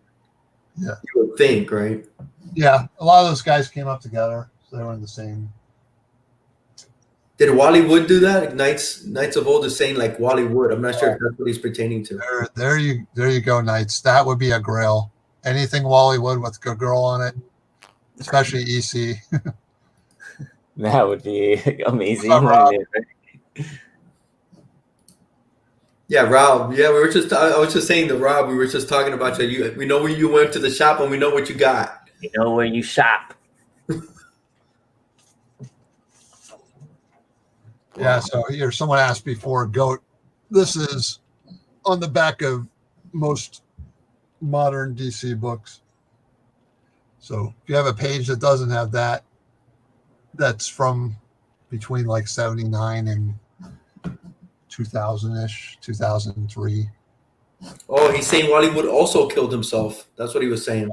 Speaker 3: Yeah.
Speaker 1: You would think, right?
Speaker 3: Yeah. A lot of those guys came up together, so they were in the same.
Speaker 1: Did Wally Wood do that? Knights of Old is saying like Wally Wood. I'm not sure if that's what he's pertaining to.
Speaker 3: There you go, Knights. That would be a grail. Anything Wally Wood with Good Girl on it, especially EC.
Speaker 2: That would be amazing.
Speaker 1: Yeah, Rob. Yeah, I was just saying to Rob, we were just talking about you. We know where you went to the shop and we know what you got.
Speaker 2: You know where you shop.
Speaker 3: Yeah, so here someone asked before, Goat. This is on the back of most modern DC books. So if you have a page that doesn't have that, that's from between like 79 and 2000-ish, 2003.
Speaker 1: Oh, he's saying Wally Wood also killed himself. That's what he was saying.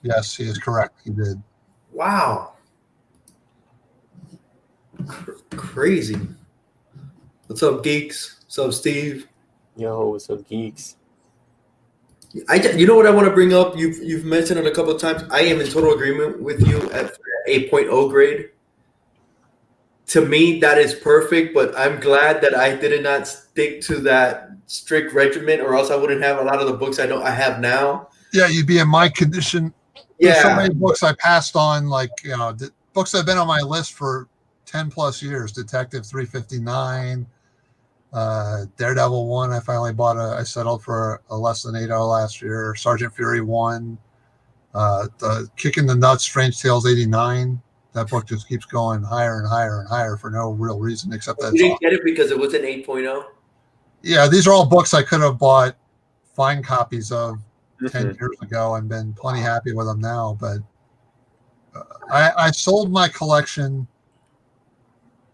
Speaker 3: Yes, he is correct. He did.
Speaker 1: Wow. Crazy. What's up, geeks? What's up, Steve?
Speaker 2: Yo, what's up, geeks?
Speaker 1: You know what I want to bring up? You've mentioned it a couple of times. I am in total agreement with you at 8.0 grade. To me, that is perfect, but I'm glad that I did not stick to that strict regimen, or else I wouldn't have a lot of the books I know I have now.
Speaker 3: Yeah, you'd be in my condition.
Speaker 1: Yeah.
Speaker 3: There's so many books I passed on, like, books that have been on my list for 10 plus years. Detective 359, Daredevil 1. I finally I settled for a less than 8.0 last year. Sergeant Fury 1, the Kicking the Nuts, Strange Tales 89. That book just keeps going higher and higher and higher for no real reason except that.
Speaker 1: You didn't get it because it was an 8.0?
Speaker 3: Yeah, these are all books I could have bought fine copies of 10 years ago and been plenty happy with them now. But I sold my collection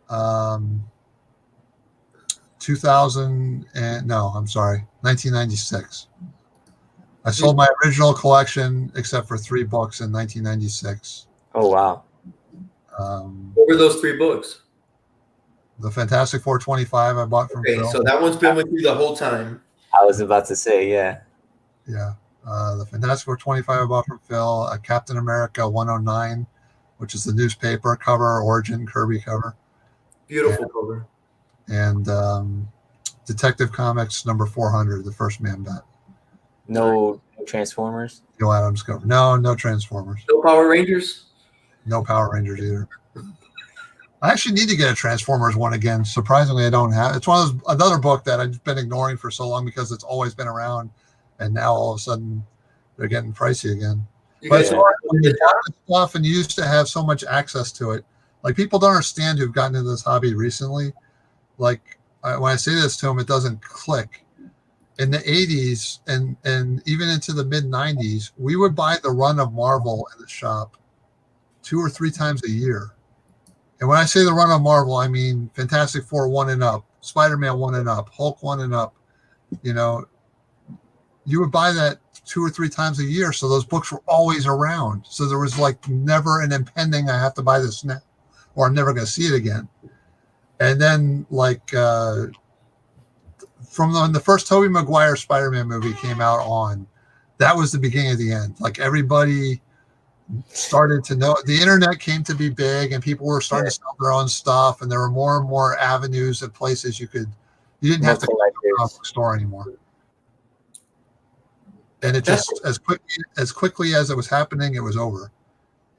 Speaker 3: 1996. I sold my original collection except for 3 books in 1996.
Speaker 2: Oh, wow.
Speaker 1: What were those 3 books?
Speaker 3: The Fantastic 425 I bought from Phil.
Speaker 1: So that one's been with you the whole time.
Speaker 2: I was about to say, yeah.
Speaker 3: Yeah. The Fantastic 425 I bought from Phil. Captain America 109, which is the newspaper cover, origin Kirby cover.
Speaker 1: Beautiful cover.
Speaker 3: And Detective Comics number 400, the first Man Bat.
Speaker 2: No Transformers.
Speaker 3: Neil Adams cover. No Transformers.
Speaker 1: No Power Rangers.
Speaker 3: No Power Rangers either. I actually need to get a Transformers one again. Surprisingly, I don't have. It's one of those, another book that I've been ignoring for so long because it's always been around, and now all of a sudden they're getting pricey again. But it's hard when you bought this stuff and you used to have so much access to it. Like, people don't understand who've gotten into this hobby recently. Like, when I say this to them, it doesn't click. In the 80s and even into the mid 90s, we would buy the run of Marvel in the shop 2 or 3 times a year. And when I say the run of Marvel, I mean Fantastic Four 1 and up, Spider-Man 1 and up, Hulk 1 and up. You know, you would buy that 2 or 3 times a year. So those books were always around. So there was like never an impending, I have to buy this now, or I'm never going to see it again. And then like from when the first Tobey Maguire Spider-Man movie came out on, that was the beginning of the end. Like, everybody started to know, the internet came to be big, and people were starting to sell their own stuff, and there were more and more avenues and places you didn't have to go to a comic store anymore. And it just as quickly as it was happening, it was over.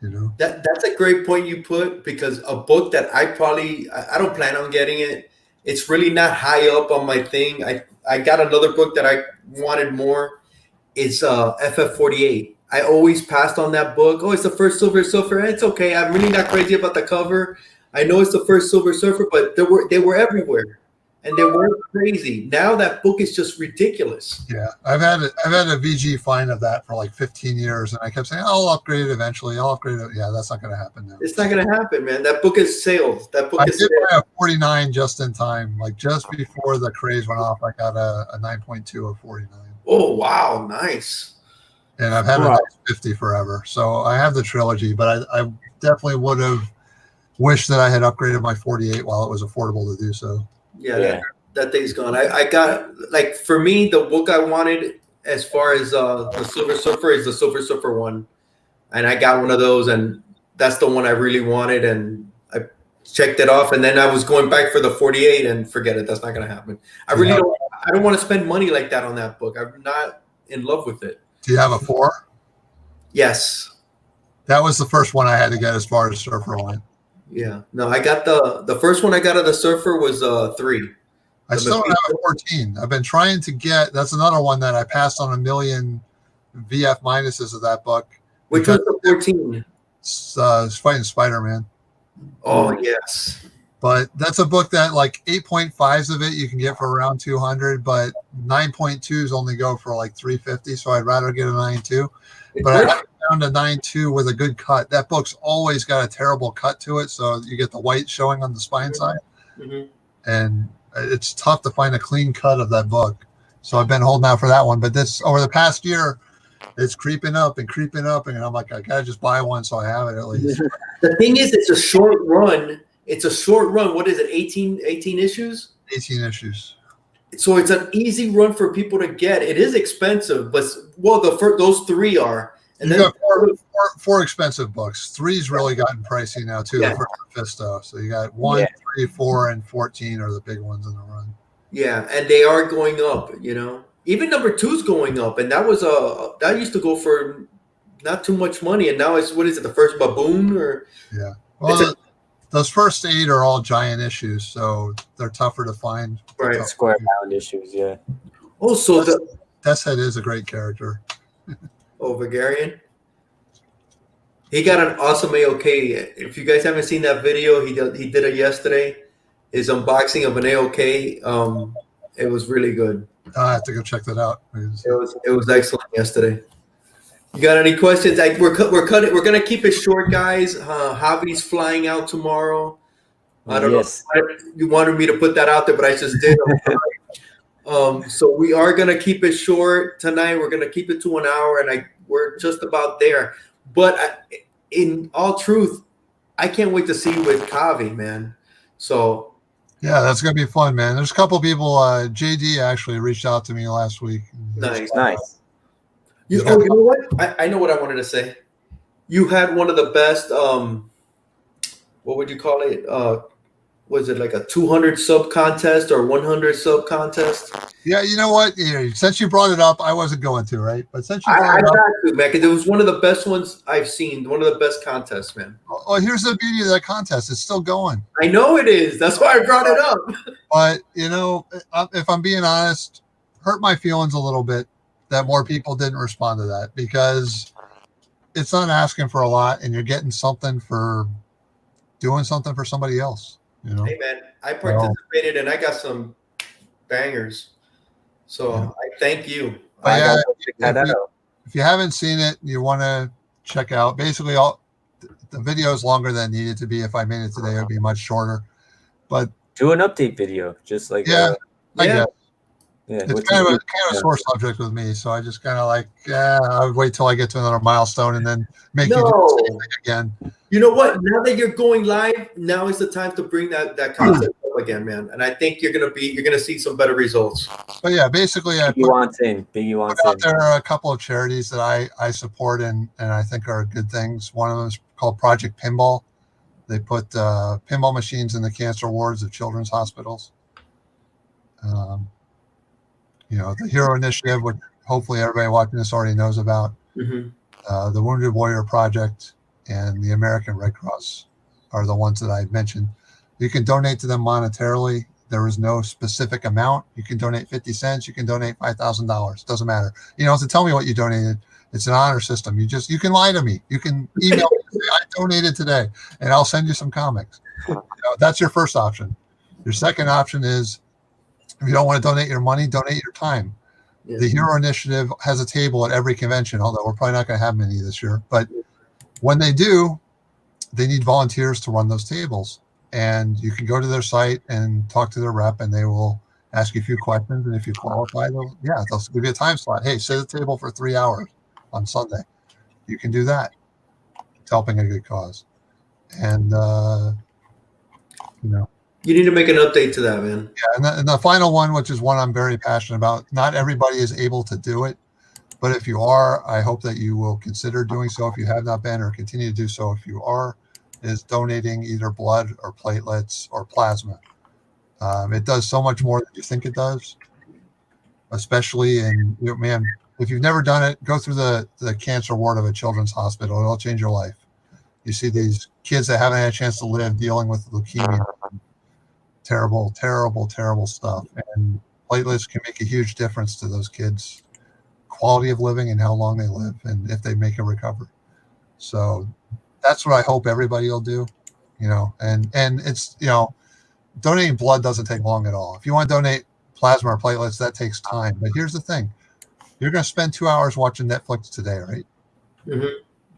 Speaker 3: You know,
Speaker 1: that's a great point you put, because a book that I don't plan on getting it. It's really not high up on my thing. I got another book that I wanted more. It's FF48. I always passed on that book. Oh, it's the first Silver Surfer. It's okay. I'm really not crazy about the cover. I know it's the first Silver Surfer, but they were everywhere, and they weren't crazy. Now that book is just ridiculous.
Speaker 3: Yeah, I've had a VG fine of that for like 15 years, and I kept saying, I'll upgrade it eventually. I'll upgrade it. Yeah, that's not going to happen now.
Speaker 1: It's not going to happen, man. That book is sailed. That book is
Speaker 3: sailed. I did buy a 49 just in time. Like, just before the craze went off, I got a 9.2 of 49.
Speaker 1: Oh, wow. Nice.
Speaker 3: And I've had a 50 forever. So I have the trilogy, but I definitely would have wished that I had upgraded my 48 while it was affordable to do so.
Speaker 1: Yeah. That thing's gone. I got, like, for me, the book I wanted as far as the Silver Surfer is the Silver Surfer one. And I got one of those, and that's the one I really wanted. And I checked it off, and then I was going back for the 48, and forget it. That's not going to happen. I don't want to spend money like that on that book. I'm not in love with it.
Speaker 3: Do you have a 4?
Speaker 1: Yes.
Speaker 3: That was the first one I had to get as far as Surfer went.
Speaker 1: Yeah. No, I got the first one I got of the Surfer was 3.
Speaker 3: I still don't have a 14. I've been trying to get. That's another one that I passed on a million VF minuses of that book.
Speaker 1: Which was the 14?
Speaker 3: It's fighting Spider-Man.
Speaker 1: Oh, yes.
Speaker 3: But that's a book that, like, 8.5s of it you can get for around 200, but 9.2s only go for like 350. So I'd rather get a 9.2. But I found a 9.2 with a good cut. That book's always got a terrible cut to it, so you get the white showing on the spine side. Mm-hmm. And it's tough to find a clean cut of that book. So I've been holding out for that one. But this, over the past year, it's creeping up, and I'm like, I gotta just buy one so I have it at least.
Speaker 1: The thing is, it's a short run. What is it? 18 issues?
Speaker 3: 18 issues.
Speaker 1: So it's an easy run for people to get. It is expensive, but those 3 are. And
Speaker 3: you
Speaker 1: then
Speaker 3: got four expensive books. 3's really gotten pricey now too. Yeah. The first Mephisto. So you got 1, 3, 4, and 14 are the big ones in the run.
Speaker 1: Yeah, and they are going up. You know, even number 2's going up, and that was that used to go for not too much money, and now it's, what is it? The first Baboon or
Speaker 3: Well, those first 8 are all giant issues, so they're tougher to find.
Speaker 1: Right,
Speaker 2: square bound issues. Yeah.
Speaker 1: Oh, so
Speaker 3: Deathhead is a great character.
Speaker 1: Vagarian. He got an awesome AOK. If you guys haven't seen that video, he did it yesterday. His unboxing of an AOK. It was really good.
Speaker 3: I have to go check that out.
Speaker 1: It was excellent yesterday. You got any questions? We're gonna keep it short, guys. Javi's flying out tomorrow. I don't know if you wanted me to put that out there, but I just did. So we are gonna keep it short tonight. We're gonna keep it to an hour, and we're just about there. But in all truth, I can't wait to see you with Javi, man. So
Speaker 3: yeah, that's gonna be fun, man. There's a couple people. JD actually reached out to me last week.
Speaker 1: Nice.
Speaker 2: You
Speaker 1: know what? I know what I wanted to say. You had one of the best what would you call it? Was it like a 200 sub contest or 100 sub contest?
Speaker 3: Yeah, you know what? Since you brought it up, I wasn't going to, right? But since you
Speaker 1: I
Speaker 3: brought it up,
Speaker 1: got to, man, because it was one of the best ones I've seen. One of the best contests, man.
Speaker 3: well, here's the beauty of that contest. It's still going.
Speaker 1: I know it is. That's why I brought it up.
Speaker 3: But, if I'm being honest, hurt my feelings a little bit that more people didn't respond to that, because it's not asking for a lot and you're getting something for doing something for somebody else.
Speaker 1: Hey, man, I participated and I got some bangers. So I thank you.
Speaker 3: But yeah, if you haven't seen it, you want to check out. Basically, the video is longer than it needed to be. If I made it today, it would be much shorter. But
Speaker 2: do an update video, just like
Speaker 3: I guess.
Speaker 2: Yeah,
Speaker 3: it's kind of a sore subject with me, so I just kind of I would wait till I get to another milestone and then make you do the same thing again.
Speaker 1: You know what? Now that you're going live, now is the time to bring that concept up again, man. And I think you're gonna see some better results.
Speaker 3: But yeah, basically,
Speaker 2: Biggie wants in.
Speaker 3: There are a couple of charities that I support and I think are good things. One of them is called Project Pinball. They put pinball machines in the cancer wards of children's hospitals. The Hero Initiative, which hopefully everybody watching this already knows about. Mm-hmm. The Wounded Warrior Project and the American Red Cross are the ones that I mentioned. You can donate to them monetarily. There is no specific amount. You can donate 50 cents. You can donate $5,000. Doesn't matter. You don't have to tell me what you donated. It's an honor system. You can lie to me. You can email me and say, I donated today, and I'll send you some comics. That's your first option. Your second option is, if you don't want to donate your money, donate your time. Yeah. The Hero Initiative has a table at every convention, although we're probably not going to have many this year. But when they do, they need volunteers to run those tables. And you can go to their site and talk to their rep, and they will ask you a few questions. And if you qualify, they'll give you a time slot. Hey, sit at the table for 3 hours on Sunday. You can do that. It's helping a good cause. And,
Speaker 1: you need to make an update to that, man.
Speaker 3: Yeah, and the final one, which is one I'm very passionate about, not everybody is able to do it, but if you are, I hope that you will consider doing so if you have not been, or continue to do so if you are, is donating either blood or platelets or plasma. It does so much more than you think it does, especially if you've never done it, go through the cancer ward of a children's hospital. It'll change your life. You see these kids that haven't had a chance to live dealing with leukemia. Terrible, terrible, terrible stuff. And platelets can make a huge difference to those kids' quality of living and how long they live and if they make a recovery. So that's what I hope everybody will do, and it's, donating blood doesn't take long at all. If you want to donate plasma or platelets, that takes time. But here's the thing. You're going to spend 2 hours watching Netflix today, right? Mm-hmm.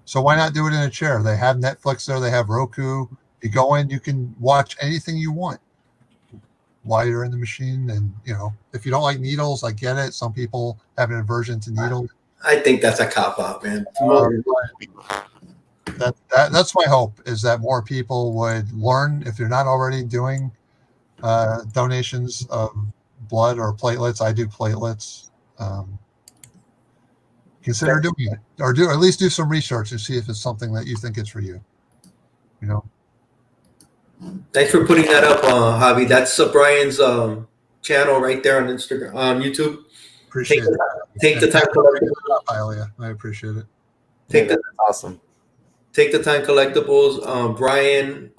Speaker 3: So why not do it in a chair? They have Netflix there. They have Roku. You go in, you can watch anything you want while you're in the machine. And, if you don't like needles, I get it. Some people have an aversion to needles.
Speaker 1: I think that's a cop-out, man.
Speaker 3: That's my hope, is that more people would learn, if they're not already doing donations of blood or platelets. I do platelets. Consider doing it, or at least do some research and see if it's something that you think it's for you.
Speaker 1: Thanks for putting that up, Javi. That's Brian's channel right there on Instagram, on YouTube.
Speaker 3: Appreciate it.
Speaker 1: Take the time,
Speaker 3: Hialeah. I appreciate it.
Speaker 2: That's awesome.
Speaker 1: Take the time, Collectables. Brian,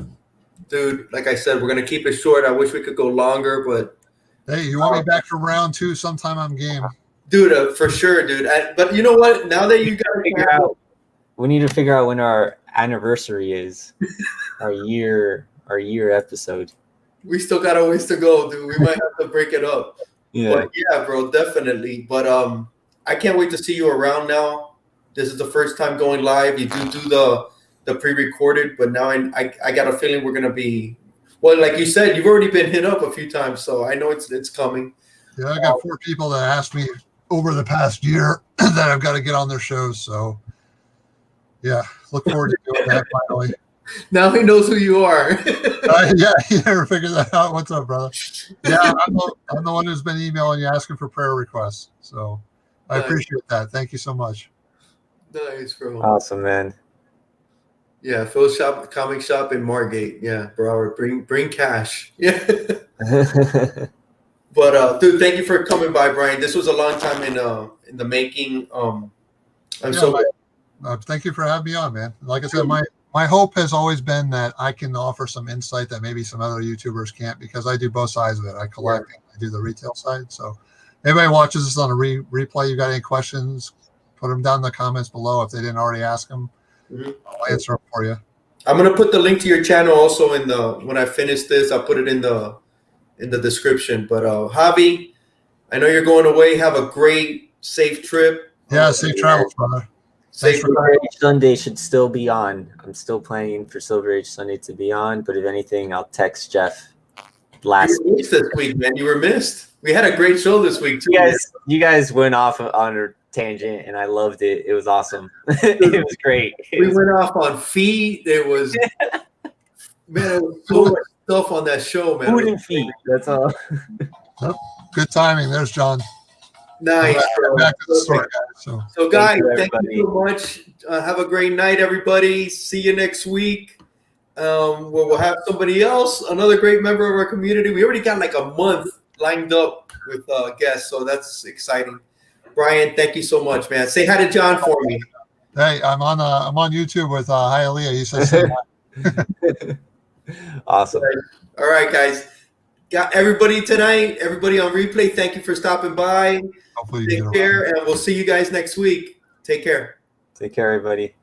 Speaker 1: dude, like I said, we're gonna keep it short. I wish we could go longer, but
Speaker 3: hey, you want me back for round 2 sometime? I'm game.
Speaker 1: Dude, for sure, dude. But you know what? Now that you got to
Speaker 2: figure out, we need to figure out when our anniversary is, our year episode.
Speaker 1: We still got a ways to go, dude. We might have to break it up.
Speaker 2: Yeah.
Speaker 1: But yeah, bro, definitely. But I can't wait to see you around now. This is the first time going live. You do the pre-recorded, but now I got a feeling we're gonna be, well, like you said, you've already been hit up a few times, so I know it's coming.
Speaker 3: Yeah, I got 4 people that asked me over the past year that I've got to get on their shows. So yeah, look forward to doing that finally.
Speaker 1: Now he knows who you are.
Speaker 3: Yeah, you never figured that out. What's up, brother? Yeah, I'm the one who's been emailing you asking for prayer requests. So I appreciate that. Thank you so much.
Speaker 1: Nice, bro.
Speaker 2: Awesome, man.
Speaker 1: Yeah, Phil Shop Comic Shop in Margate. Yeah, Broward. Bring cash. Yeah. But dude, thank you for coming by, Brian. This was a long time in the making. I'm
Speaker 3: Yeah,
Speaker 1: so
Speaker 3: thank you for having me on, man. Like I said, my hope has always been that I can offer some insight that maybe some other YouTubers can't, because I do both sides of it. I collect, I do the retail side. So anybody watches this on a replay, you got any questions, put them down in the comments below. If they didn't already ask them, I'll answer them for you.
Speaker 1: I'm gonna put the link to your channel also in the when I finish this. I'll put it in the description. But Javi, I know you're going away. Have a great, safe trip.
Speaker 3: Yeah, safe travels, brother.
Speaker 1: Safe
Speaker 2: Silver Age Sunday should still be on. I'm still planning for Silver Age Sunday to be on, but if anything, I'll text Jeff last
Speaker 1: You were missed this week, man. You were missed. We had a great show this week too.
Speaker 2: You guys went off on a tangent, and I loved it. It was awesome. It was great.
Speaker 1: We went off on feet. There was man, it was so much stuff on that show, man.
Speaker 2: Food and feet. That's all.
Speaker 3: Good timing. There's John.
Speaker 1: Nice.
Speaker 3: Back to the story, guys.
Speaker 1: So guys, thank you so much. Have a great night, everybody. See you next week. Where we'll have somebody else, another great member of our community. We already got like a month lined up with guests, so that's exciting. Brian, thank you so much, man. Say hi to John for me.
Speaker 3: Hey, I'm on YouTube with Hialeah. He says say hi.
Speaker 2: Awesome.
Speaker 1: All right, guys. Got everybody tonight, everybody on replay. Thank you for stopping by.
Speaker 3: Hopefully
Speaker 1: Take care, and we'll see you guys next week. Take care.
Speaker 2: Take care, everybody.